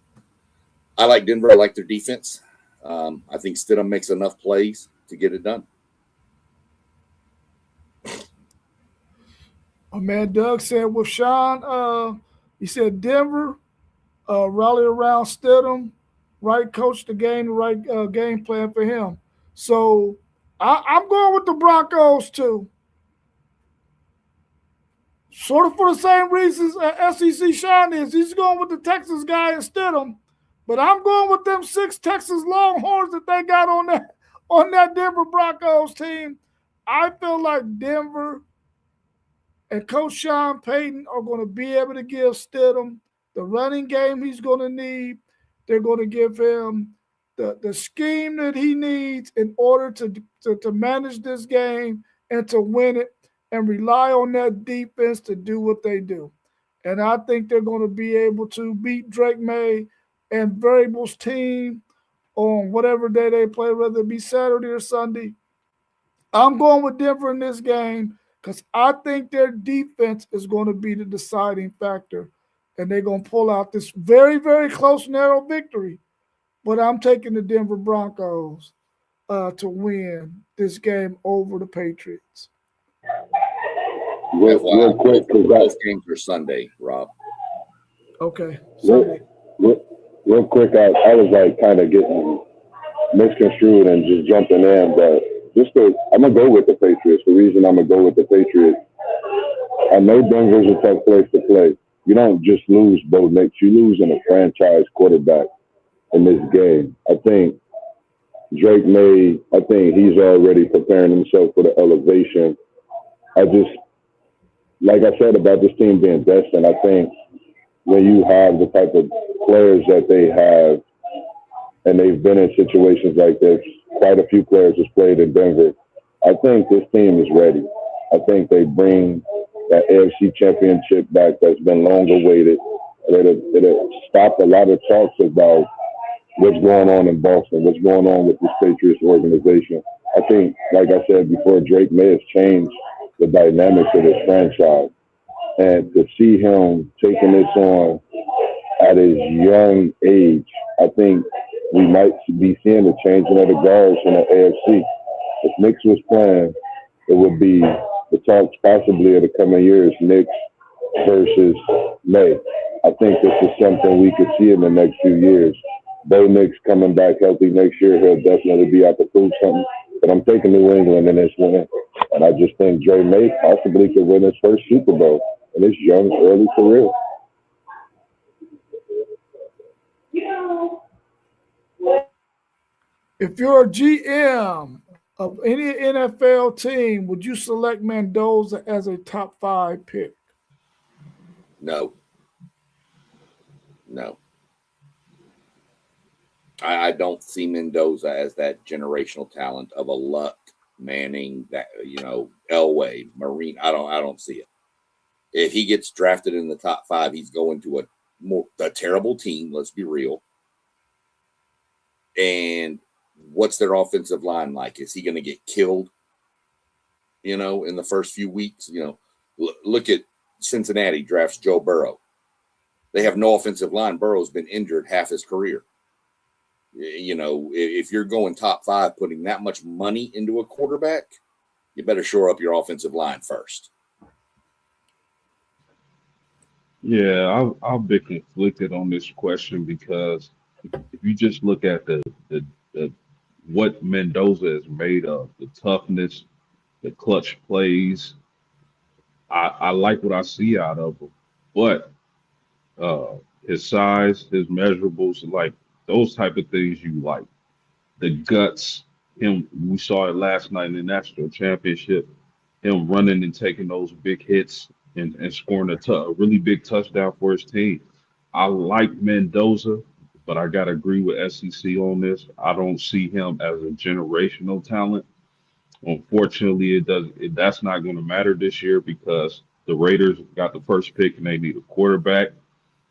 I like Denver. I like their defense. I think Stidham makes enough plays to get it done. My man Doug said with Sean, he said Denver, rally around Stidham, right coach the game, the right game plan for him. So I'm going with the Broncos too. Sort of for the same reasons SEC Sean is. He's going with the Texas guy instead of him. But I'm going with them 6 Texas Longhorns that they got on that Denver Broncos team. I feel like Denver and Coach Sean Payton are going to be able to give Stidham the running game he's going to need. They're going to give him the scheme that he needs in order to manage this game and to win it, and rely on that defense to do what they do. And I think they're going to be able to beat Drake May and Vrabel's team on whatever day they play, whether it be Saturday or Sunday. I'm going with Denver in this game because I think their defense is going to be the deciding factor, and they're going to pull out this very, very close, narrow victory. But I'm taking the Denver Broncos to win this game over the Patriots. Real quick, both games are Sunday, Rob. Okay. Sunday. Real quick, I was like kind of getting misconstrued and just jumping in, but I'm gonna go with the Patriots. The reason I'm gonna go with the Patriots, I know Denver's a tough place to play. You don't just lose Bo Nix, you lose in a franchise quarterback in this game. I think Drake May, he's already preparing himself for the elevation. Like I said about this team being destined, I think when you have the type of players that they have, and they've been in situations like this, quite a few players has played in Denver, I think this team is ready. I think they bring that AFC championship back that's been long awaited. It'll stop a lot of talks about what's going on in Boston, what's going on with this Patriots organization. I think, like I said before, Drake May has changed the dynamics of this franchise. And to see him taking this on at his young age, I think we might be seeing the changing of the guards in the AFC. If Knicks was playing, it would be the talks possibly of the coming years, Knicks versus May. I think this is something we could see in the next few years. Bo Nix coming back healthy next year, he'll definitely be out to prove something. But I'm taking New England in this one. And I just think Dre May possibly could win his first Super Bowl in his young, early career. If you're a GM of any NFL team, would you select Mendoza as a top 5 pick? No. I don't see Mendoza as that generational talent of a Luck, Manning, that Elway, Marine. I don't see it. If he gets drafted in the top 5, he's going to a terrible team. Let's be real. And what's their offensive line like? Is he going to get killed? In the first few weeks. Look at Cincinnati drafts Joe Burrow. They have no offensive line. Burrow's been injured half his career. If you're going top 5, putting that much money into a quarterback, you better shore up your offensive line first. Yeah, I'll be conflicted on this question because if you just look at the what Mendoza is made of, the toughness, the clutch plays, I like what I see out of him. But his size, his measurables, like those type of things you like. The guts, we saw it last night in the national championship, him running and taking those big hits and scoring a really big touchdown for his team. I like Mendoza, but I got to agree with SEC on this. I don't see him as a generational talent. Unfortunately, that's not going to matter this year because the Raiders got the first pick and they need a quarterback.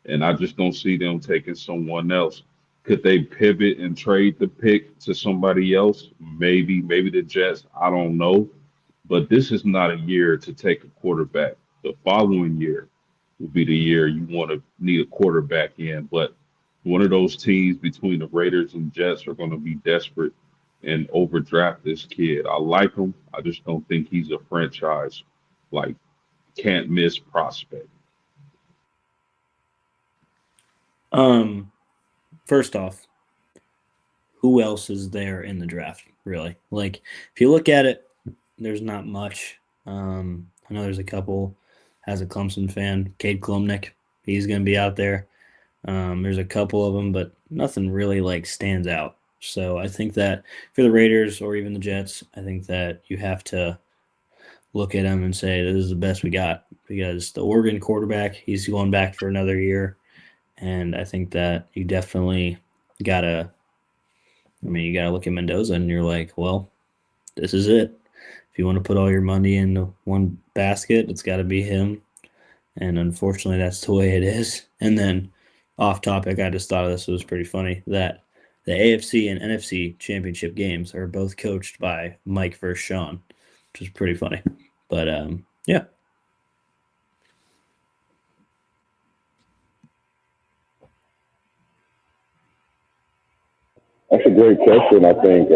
And I just don't see them taking someone else. Could they pivot and trade the pick to somebody else? Maybe the Jets. I don't know. But this is not a year to take a quarterback. The following year will be the year you want to need a quarterback in. But one of those teams between the Raiders and Jets are going to be desperate and overdraft this kid. I like him. I just don't think he's a franchise, like, can't miss prospect. First off, who else is there in the draft, really? Like, if you look at it, there's not much. I know there's a couple. As a Clemson fan, Cade Klumnik, he's going to be out there. There's a couple of them, but nothing really stands out. So I think that for the Raiders or even the Jets, I think that you have to look at them and say this is the best we got because the Oregon quarterback, he's going back for another year. And I think that you definitely got to look at Mendoza and you're like, well, this is it. If you want to put all your money in one basket, it's got to be him. And unfortunately, that's the way it is. And then off topic, I just thought this was pretty funny that the AFC and NFC championship games are both coached by Mike versus Sean, which is pretty funny. But, yeah. That's a great question. I think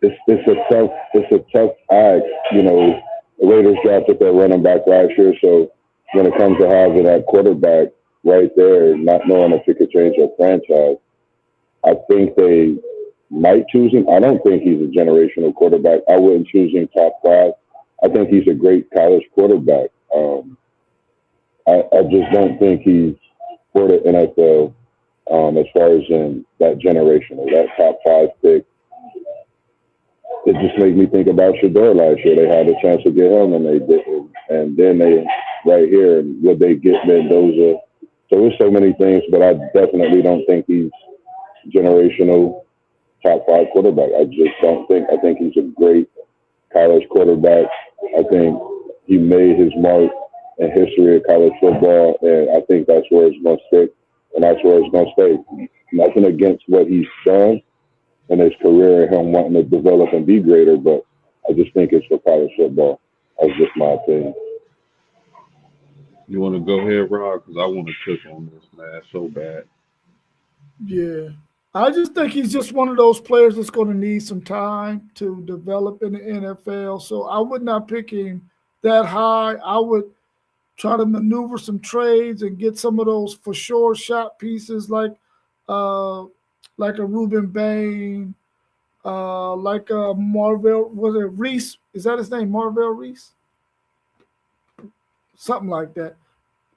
it's a tough ask. The Raiders drafted their running back last year, so when it comes to having that quarterback right there, not knowing if it could change their franchise, I think they might choose him. I don't think he's a generational quarterback. I wouldn't choose him top 5. I think he's a great college quarterback. I just don't think he's for the NFL. As far as in that generational, that top 5 pick, it just made me think about Shador last year. They had a chance to get him, and they didn't. And then they, right here, would they get Mendoza? So there's so many things, but I definitely don't think he's generational top 5 quarterback. I just don't think. I think he's a great college quarterback. I think he made his mark in history of college football, and I think that's where it's going to stick. And that's where it's going to stay. Nothing against what he's done in his career and him wanting to develop and be greater, but I just think it's for college football. That's just my opinion. You want to go ahead, Rob? Because I want to cook on this, man, so bad. Yeah. I just think he's just one of those players that's going to need some time to develop in the NFL. So I would not pick him that high. I would try to maneuver some trades and get some of those for sure shot pieces like like a Ruben Bain, like a Marvell, was it Reese? Is that his name, Marvell Reese? Something like that.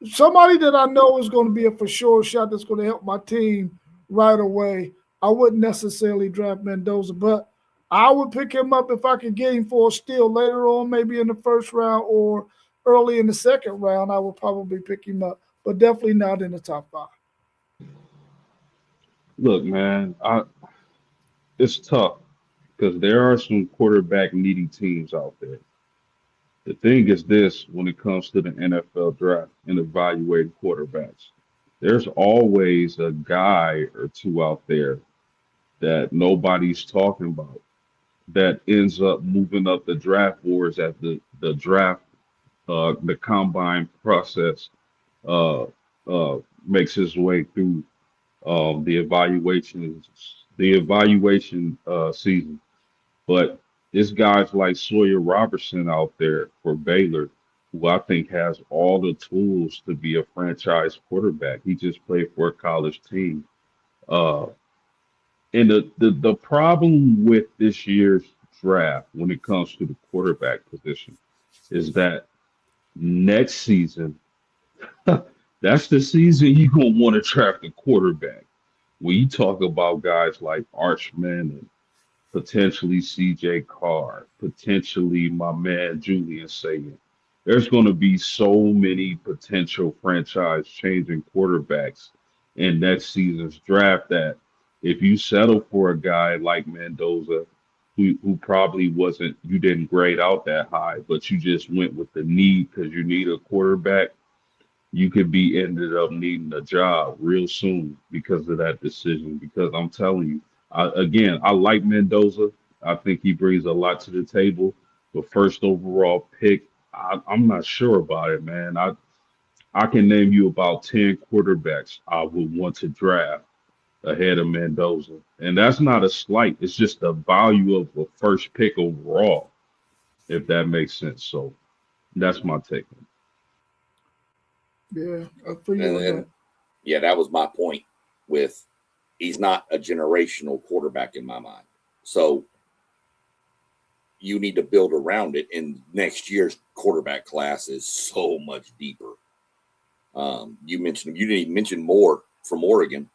Somebody that I know is going to be a for sure shot that's going to help my team right away. I wouldn't necessarily draft Mendoza, but I would pick him up if I could get him for a steal later on, maybe in the first round or early in the second round. I would probably pick him up, but definitely not in the top 5. Look, man, it's tough because there are some quarterback needy teams out there. The thing is this when it comes to the NFL draft and evaluating quarterbacks, there's always a guy or two out there that nobody's talking about that ends up moving up the draft boards at the draft, the combine process uh, makes his way through the evaluation season. But this guy's like Sawyer Robertson out there for Baylor, who I think has all the tools to be a franchise quarterback. He just played for a college team. Uh, and the problem with this year's draft when it comes to the quarterback position is that next season, that's the season you're gonna want to draft a quarterback. When you talk about guys like Archman and potentially CJ Carr, potentially my man Julian Sagan, there's going to be so many potential franchise changing quarterbacks in next season's draft that if you settle for a guy like Mendoza, who probably wasn't, you didn't grade out that high, but you just went with the need because you need a quarterback, you could be ended up needing a job real soon because of that decision. Because I'm telling you, I like Mendoza. I think he brings a lot to the table. But first overall pick, I'm not sure about it, man. I can name you about 10 quarterbacks I would want to draft ahead of Mendoza. And that's not a slight. It's just the value of a first pick overall, if that makes sense. So that's my take. Yeah, I feel you on And that. yeah, that was my point with he's not a generational quarterback in my mind. So you need to build around it. And next year's quarterback class is so much deeper. You mentioned you didn't even mention Moore from Oregon,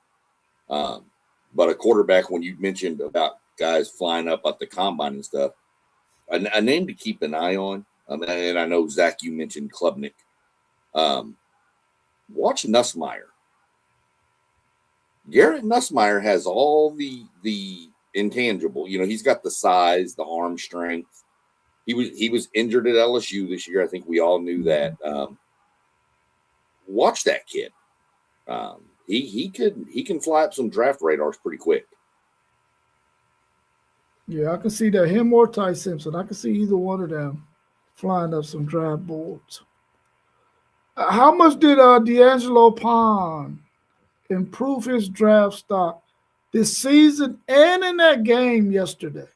but a quarterback when you mentioned about guys flying up at the combine and stuff, a name to keep an eye on. And I know Zach, you mentioned Klubnik. Watch Nussmeier. Garrett Nussmeier has all the intangible. You know, he's got the size, the arm strength. He was injured at LSU this year. I think we all knew that. Watch that kid. He can fly up some draft radars pretty quick. Yeah, I can see that. Him or Ty Simpson. I can see either one of them flying up some draft boards. How much did D'Angelo Pond improve his draft stock this season and in that game yesterday?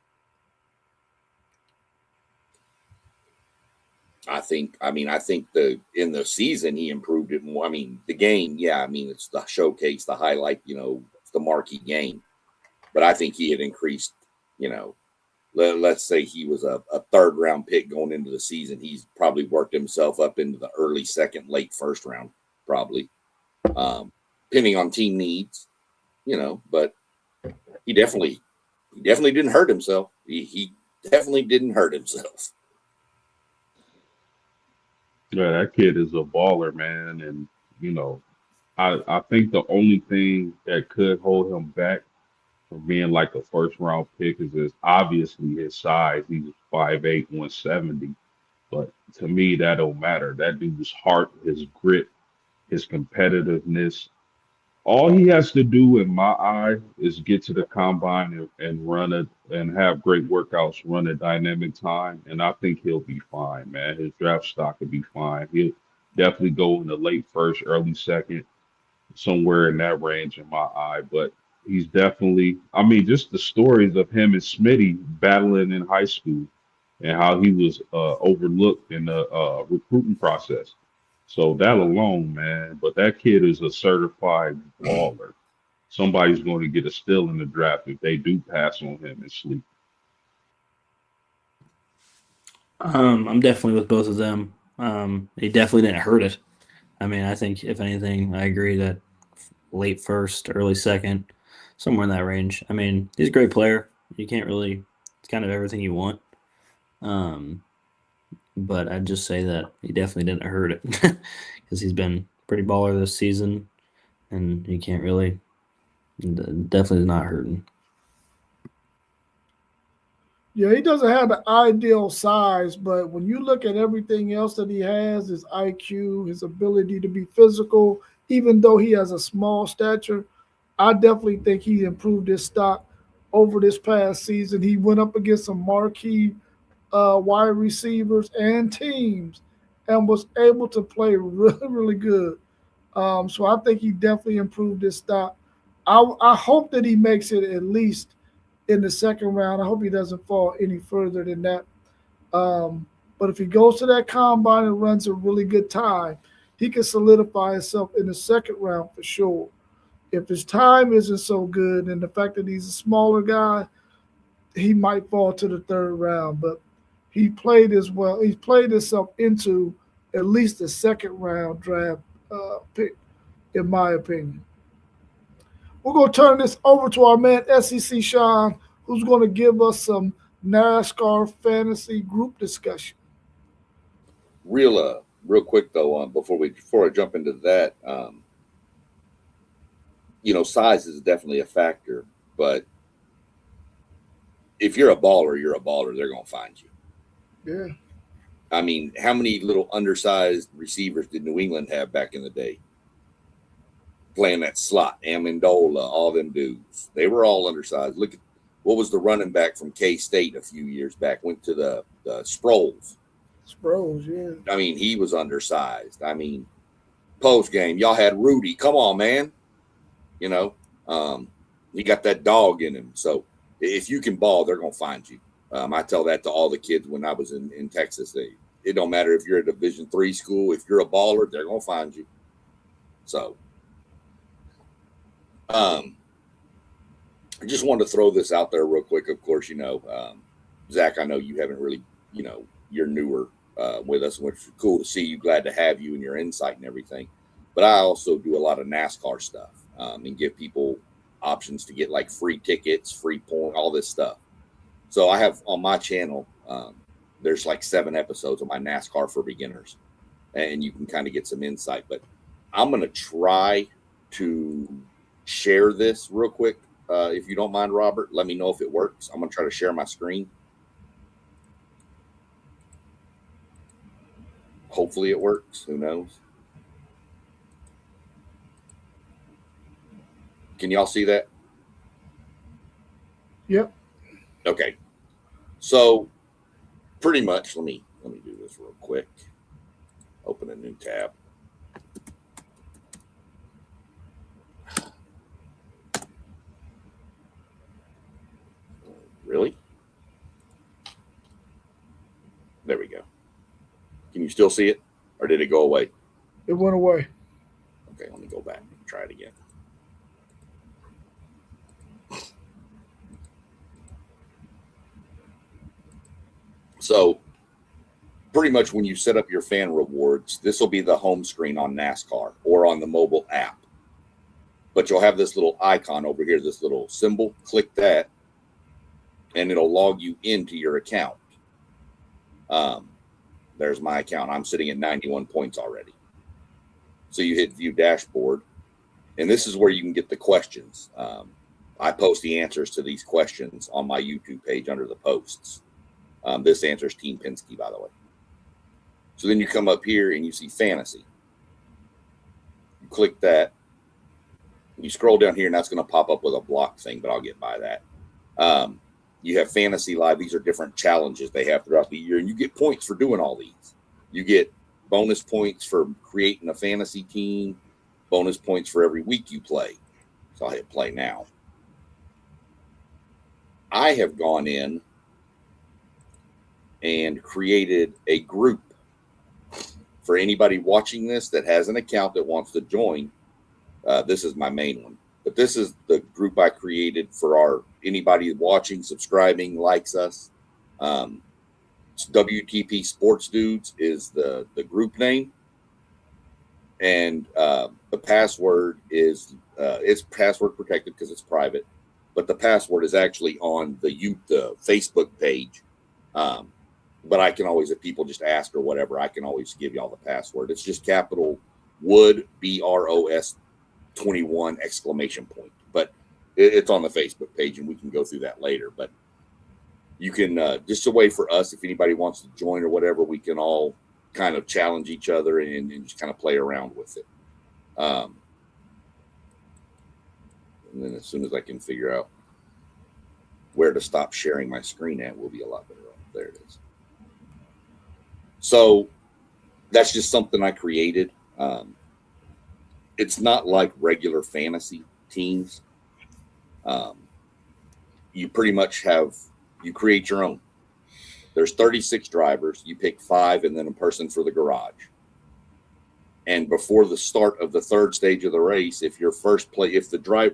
I think in the season he improved it more. I mean, the game, yeah, I mean, it's the showcase, the highlight, you know, it's the marquee game. But I think he had increased, you know, let's say he was a third round pick going into the season. He's probably worked himself up into the early second, late first round, probably, depending on team needs, you know. But he definitely didn't hurt himself. He definitely didn't hurt himself. Yeah, that kid is a baller, man. And, you know, I think the only thing that could hold him back from being like a first round pick is obviously his size. He's 5'8", 170. But to me, that don't matter. That dude's heart, his grit, his competitiveness. All he has to do, in my eye, is get to the combine and run it and have great workouts, run a dynamic time, and I think he'll be fine, man. His draft stock will be fine. He'll definitely go in the late first, early second, somewhere in that range in my eye. But he's definitely, I mean, just the stories of him and Smitty battling in high school and how he was overlooked in the recruiting process. So that alone, man. But that kid is a certified baller. somebody's going to get a steal in the draft if they do pass on him and sleep. I'm definitely with both of them. He definitely didn't hurt it. I mean, I think if anything, I agree that late first, early second, somewhere in that range. I mean, he's a great player. You can't really, it's kind of everything you want. But I'd just say that he definitely didn't hurt it because he's been pretty baller this season, and he can't really, definitely not hurting. Yeah, he doesn't have the ideal size, but when you look at everything else that he has, his IQ, his ability to be physical, even though he has a small stature, I definitely think he improved his stock over this past season. He went up against some marquee wide receivers and teams and was able to play really, really good. So I think he definitely improved his stock. I hope that he makes it at least in the second round. I hope he doesn't fall any further than that. But if he goes to that combine and runs a really good time, he can solidify himself in the second round for sure. If his time isn't so good and the fact that he's a smaller guy, he might fall to the third round. But he played as well. He's played himself into at least the second round draft pick, in my opinion. We're going to turn this over to our man, SEC Sean, who's going to give us some NASCAR fantasy group discussion. Real quick though, before I jump into that, size is definitely a factor, but if you're a baller, you're a baller. They're going to find you. Yeah. I mean, how many little undersized receivers did New England have back in the day? Playing that slot, Amendola, all them dudes. They were all undersized. Look at what was the running back from K-State a few years back, went to the Sproles. Sproles, yeah. I mean, he was undersized. I mean, post game, y'all had Rudy. Come on, man. He got that dog in him. So if you can ball, they're going to find you. I tell that to all the kids when I was in Texas. It don't matter if you're a Division III school. If you're a baller, they're going to find you. So I just wanted to throw this out there real quick. Of course, Zach, I know you haven't really, you're newer with us, which is cool to see you. Glad to have you and your insight and everything. But I also do a lot of NASCAR stuff and give people options to get like free tickets, free point, all this stuff. So I have on my channel, there's like 7 episodes of my NASCAR for beginners, and you can kind of get some insight. But I'm going to try to share this real quick. If you don't mind, Robert, let me know if it works. I'm going to try to share my screen. Hopefully it works. Who knows? Can y'all see that? Yep. Okay. So pretty much, let me do this real quick. Open a new tab. Really? There we go. Can you still see it, or did it go away? It went away. Okay, let me go back and try it again. So pretty much when you set up your fan rewards, this will be the home screen on NASCAR or on the mobile app. But you'll have this little icon over here, this little symbol. Click that, and it'll log you into your account. There's my account. I'm sitting at 91 points already. So you hit view dashboard, and this is where you can get the questions. I post the answers to these questions on my YouTube page under the posts. This answers Team Penske, by the way. So then you come up here and you see fantasy. You click that. You scroll down here, and that's going to pop up with a block thing, but I'll get by that. You have Fantasy Live. These are different challenges they have throughout the year, and you get points for doing all these. You get bonus points for creating a fantasy team, bonus points for every week you play. So I'll hit play now. I have gone in and created a group for anybody watching this that has an account that wants to join. This is my main one. But this is the group I created for anybody watching, subscribing, likes us. WTP Sports Dudes is the group name, and the password is it's password protected because it's private, but the password is actually on the Facebook page. But I can always, if people just ask or whatever, I can always give y'all the password. It's just capital Wood BROS 21 ! But it's on the Facebook page, and we can go through that later. But you can just a way for us, if anybody wants to join or whatever, we can all kind of challenge each other and just kind of play around with it. And then as soon as I can figure out where to stop sharing my screen at, we'll be a lot better off. There it is. So that's just something I created. It's not like regular fantasy teams. You pretty much you create your own. There's 36 drivers. You pick 5 and then a person for the garage. And before the start of the third stage of the race, if your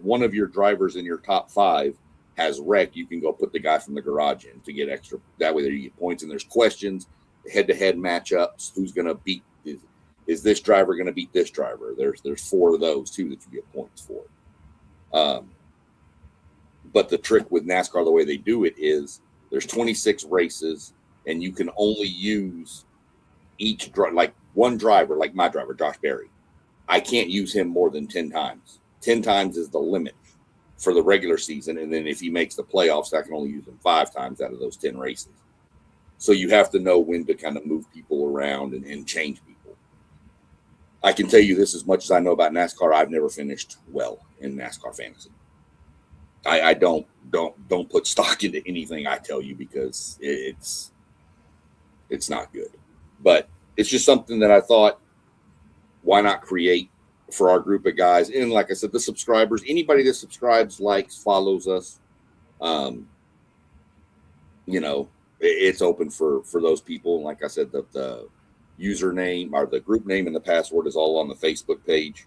one of your drivers in your top 5 has wrecked, you can go put the guy from the garage in to get extra. That way, there you get points. And there's questions, head-to-head matchups. Who's going to beat? Is this driver going to beat this driver? There's 4 of those too that you get points for. But the trick with NASCAR, the way they do it is there's 26 races, and you can only use each like one driver, like my driver, Josh Berry. I can't use him more than 10 times. 10 times is the limit for the regular season. And then if he makes the playoffs, I can only use him 5 times out of those 10 races. So you have to know when to kind of move people around and change people. I can tell you this as much as I know about NASCAR. I've never finished well in NASCAR fantasy. I don't put stock into anything I tell you because it's not good. But it's just something that I thought, why not create for our group of guys? And like I said, the subscribers, anybody that subscribes, likes, follows us, it's open for those people. And like I said, the username or the group name and the password is all on the Facebook page.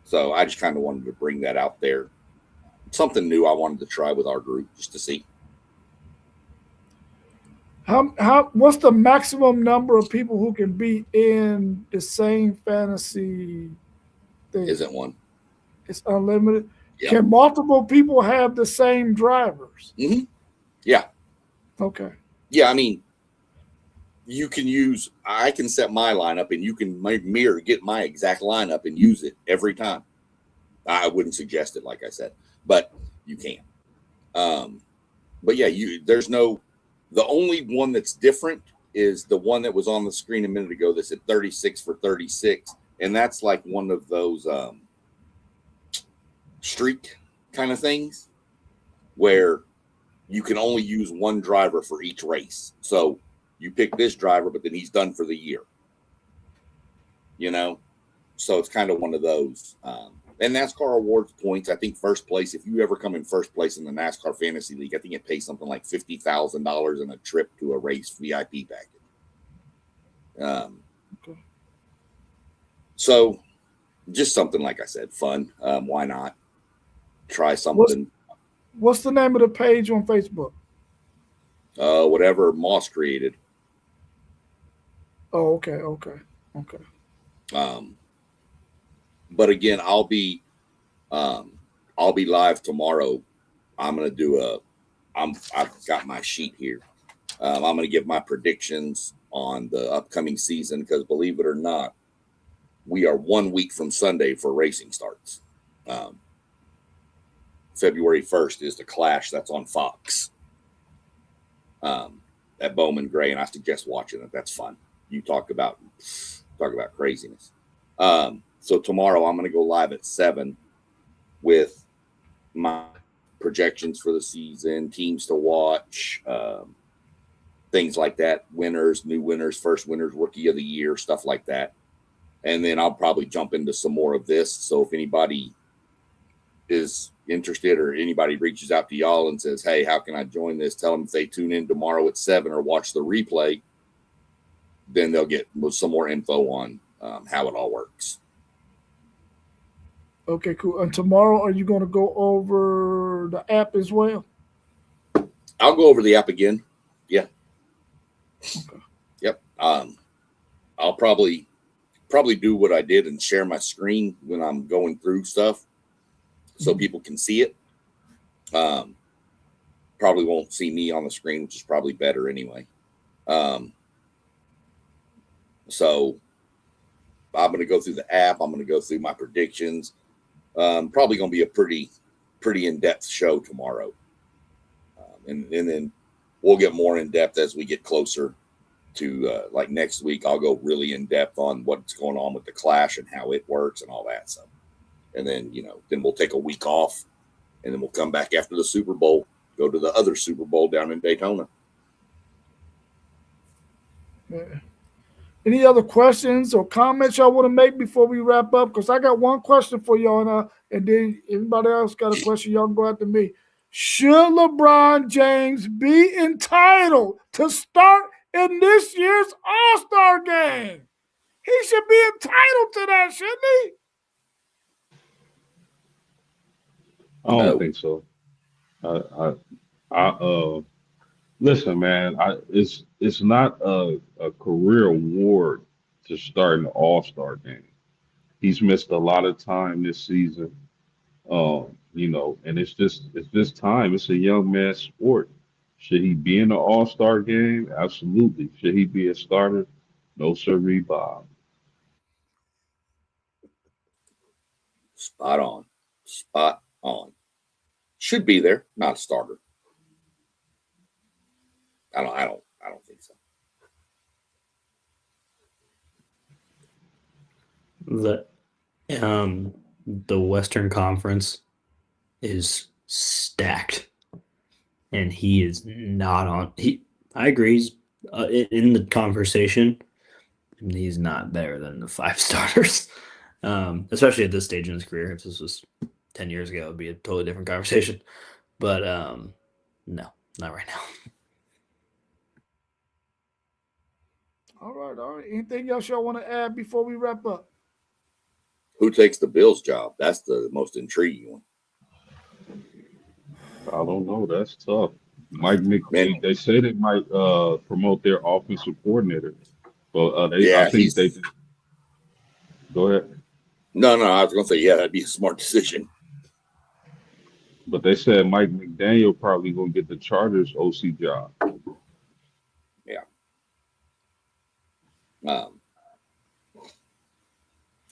So I just kind of wanted to bring that out there. Something new I wanted to try with our group just to see. What's the maximum number of people who can be in the same fantasy thing? Isn't one. It's unlimited. Yep. Can multiple people have the same drivers? Mm-hmm. Yeah. Okay. Yeah, I mean, I can set my lineup and you can get my exact lineup and use it every time. I wouldn't suggest it, like I said, but you can. But yeah, the only one that's different is the one that was on the screen a minute ago that said 36 for 36. And that's like one of those streak kind of things where you can only use one driver for each race. So you pick this driver, but then he's done for the year. So it's kind of one of those. And NASCAR awards points. I think first place, if you ever come in first place in the NASCAR Fantasy League, I think it pays something like $50,000 in a trip to a race VIP package. Okay. So just something, like I said, fun. Why not try something? What's the name of the page on Facebook? Whatever Moss created. Oh, okay. But again, I'll be live tomorrow. I'm gonna do I've got my sheet here. I'm gonna give my predictions on the upcoming season because, believe it or not, we are 1 week from Sunday for racing starts. February 1st is the Clash. That's on Fox. At Bowman Gray, and I suggest watching it. That's fun. You talk about craziness. So tomorrow I'm going to go live at 7 with my projections for the season, teams to watch, things like that, winners, new winners, first winners, rookie of the year, stuff like that. And then I'll probably jump into some more of this. So if anybody is interested or anybody reaches out to y'all and says, hey, how can I join this? Tell them if they tune in tomorrow at 7 or watch the replay, then they'll get some more info on how it all works. Okay, cool. And tomorrow, are you going to go over the app as well? I'll go over the app again. Yeah. Okay. Yep. I'll probably do what I did and share my screen when I'm going through stuff so people can see it. Probably won't see me on the screen, which is probably better anyway. So I'm going to go through the app. I'm going to go through my predictions. Probably going to be a pretty in-depth show tomorrow. And then we'll get more in-depth as we get closer to like next week. I'll go really in-depth on what's going on with the Clash and how it works and all that stuff. And then, then we'll take a week off, and then we'll come back after the Super Bowl, go to the other Super Bowl down in Daytona. Yeah. Any other questions or comments y'all want to make before we wrap up? Because I got one question for y'all, and then everybody else got a question. Y'all can go after me. Should LeBron James be entitled to start in this year's All-Star game? He should be entitled to that, shouldn't he? I don't think so. Listen, man. It's not a career award to start an All-Star game. He's missed a lot of time this season. And it's just time. It's a young man's sport. Should he be in the All-Star game? Absolutely. Should he be a starter? No, sirree, Bob. Spot on. Spot on. Should be there, not a starter. I don't think so. The Western Conference is stacked, and he is not on. I agree. He's in the conversation. He's not better than the 5 starters, especially at this stage in his career. If this was 10 years ago, it'd be a totally different conversation. But no, not right now. All right. Anything else y'all want to add before we wrap up? Who takes the Bills job? That's the most intriguing one. I don't know. That's tough. Mike McDaniel. They say they might promote their offensive coordinator, but I think they. Go ahead. No. I was going to say, that'd be a smart decision. But they said Mike McDaniel probably going to get the Chargers OC job. Yeah.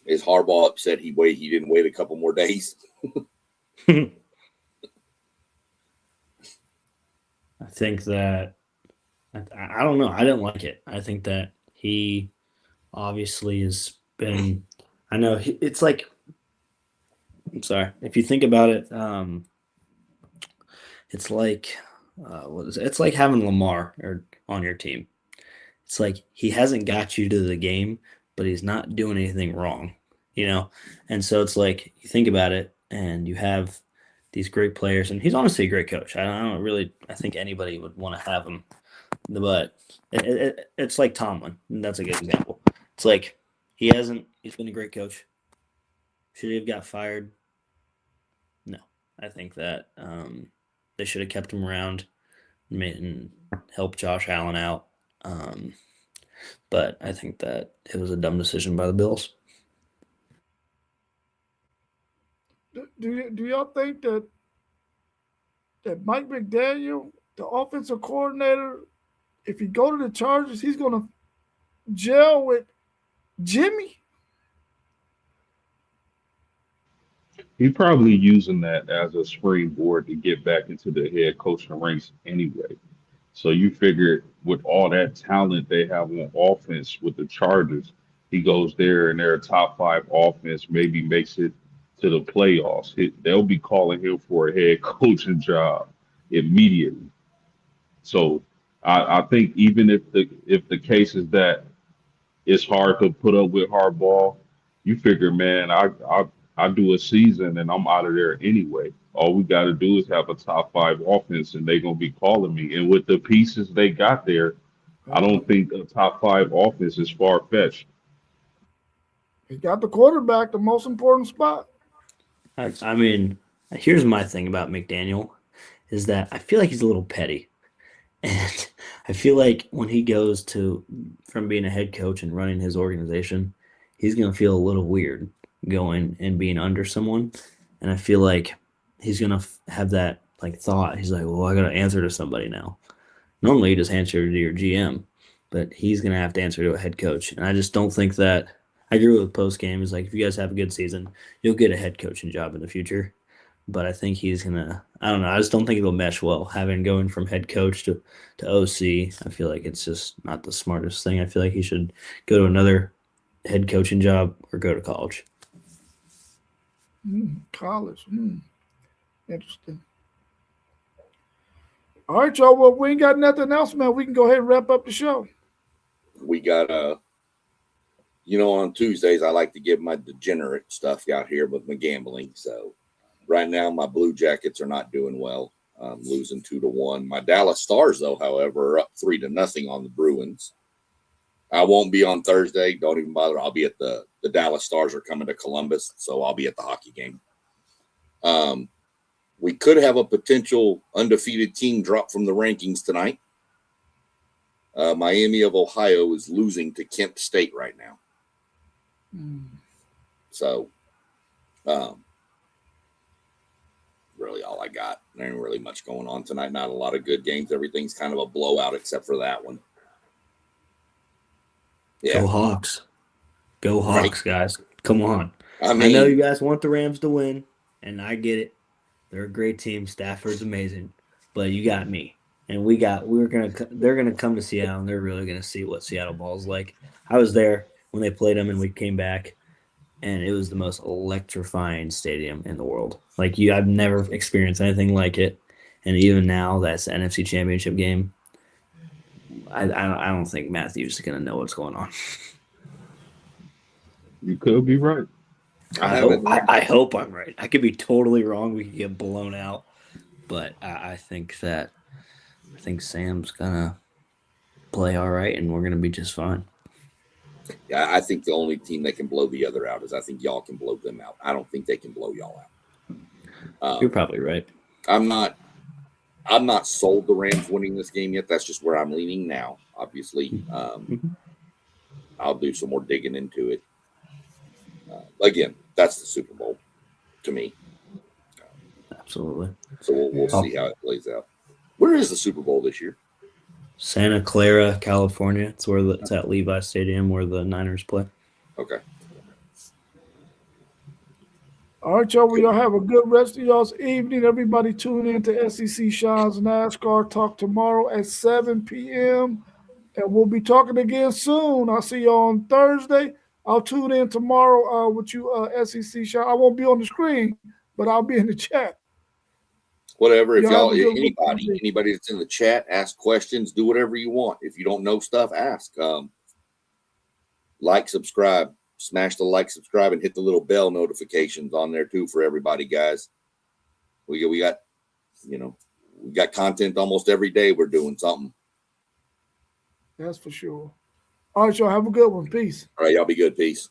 Is Harbaugh upset he didn't wait a couple more days? I think that I don't know. I didn't like it. I think that he obviously has been. I know it's like. I'm sorry. If you think about it, it's like what is it? It's like having Lamar on your team. It's like he hasn't got you to the game, but he's not doing anything wrong, And so it's like you think about it, and you have these great players, and he's honestly a great coach. I think anybody would want to have him, but it's like Tomlin. And that's a good example. It's like he's been a great coach. Should he have got fired? No, I think that they should have kept him around and helped Josh Allen out. But I think that it was a dumb decision by the Bills. Do y'all think that Mike McDaniel, the offensive coordinator, if he go to the Chargers, he's going to gel with Jimmy? He's probably using that as a springboard to get back into the head coaching ranks anyway. So you figure with all that talent they have on offense with the Chargers, he goes there and they're a top 5 offense, maybe makes it to the playoffs. They'll be calling him for a head coaching job immediately. So I think even if the case is that it's hard to put up with Harbaugh, you figure, man, I do a season and I'm out of there anyway. All we got to do is have a top 5 offense, and they're gonna be calling me. And with the pieces they got there, I don't think a top 5 offense is far fetched. He got the quarterback, the most important spot. I mean, here's my thing about McDaniel is that I feel like he's a little petty. And I feel like when he goes from being a head coach and running his organization, he's going to feel a little weird going and being under someone. And I feel like he's going to have that like thought. He's like, well, I got to answer to somebody now. Normally you just answer to your GM, but he's going to have to answer to a head coach. And I just don't think that I agree with post game is like, if you guys have a good season, you'll get a head coaching job in the future. But I think he's gonna. I don't know. I just don't think it'll mesh well. Having going from head coach to OC, I feel like it's just not the smartest thing. I feel like he should go to another head coaching job or go to college. College. Interesting. All right, y'all. Well, we ain't got nothing else, man. We can go ahead and wrap up the show. We got on Tuesdays I like to give my degenerate stuff out here with my gambling. So right now my Blue Jackets are not doing well. Losing 2-1. My Dallas Stars, though, however, are up 3-0 on the Bruins. I won't be on Thursday. Don't even bother. I'll be at the Dallas Stars are coming to Columbus, so I'll be at the hockey game. We could have a potential undefeated team drop from the rankings tonight. Miami of Ohio is losing to Kent State right now. So, really all I got. There ain't really much going on tonight. Not a lot of good games. Everything's kind of a blowout except for that one. Yeah. Go Hawks. Go Hawks, guys. Come on. I mean, I know you guys want the Rams to win, and I get it. They're a great team. Stafford's amazing. But you got me. And they're gonna come to Seattle, and they're really gonna see what Seattle ball is like. I was there when they played them, and we came back, and it was the most electrifying stadium in the world. Like I've never experienced anything like it. And even now, that's the NFC Championship game. I don't think Matthews is gonna know what's going on. You could be right. I hope I'm right. I could be totally wrong. We could get blown out, but I think Sam's gonna play all right, and we're gonna be just fine. Yeah, I think the only team that can blow the other out is I think y'all can blow them out. I don't think they can blow y'all out. You're probably right. I'm not sold the Rams winning this game yet. That's just where I'm leaning now. Obviously, I'll do some more digging into it. Again, that's the Super Bowl to me. Absolutely. So we'll see how it plays out. Where is the Super Bowl this year? Santa Clara, California. It's at Levi Stadium where the Niners play. Okay. All right, y'all. Well, y'all have a good rest of y'all's evening. Everybody tune in to SEC Shines NASCAR Talk tomorrow at 7 p.m. And we'll be talking again soon. I'll see you on Thursday. I'll tune in tomorrow with you, SEC Shine. I won't be on the screen, but I'll be in the chat. Whatever. If anybody that's in the chat, ask questions, do whatever you want. If you don't know stuff, ask. Like, subscribe, smash the like, subscribe, and hit the little bell notifications on there too for everybody, guys. We got content almost every day. We're doing something. That's for sure. All right, y'all have a good one. Peace. All right, y'all be good. Peace.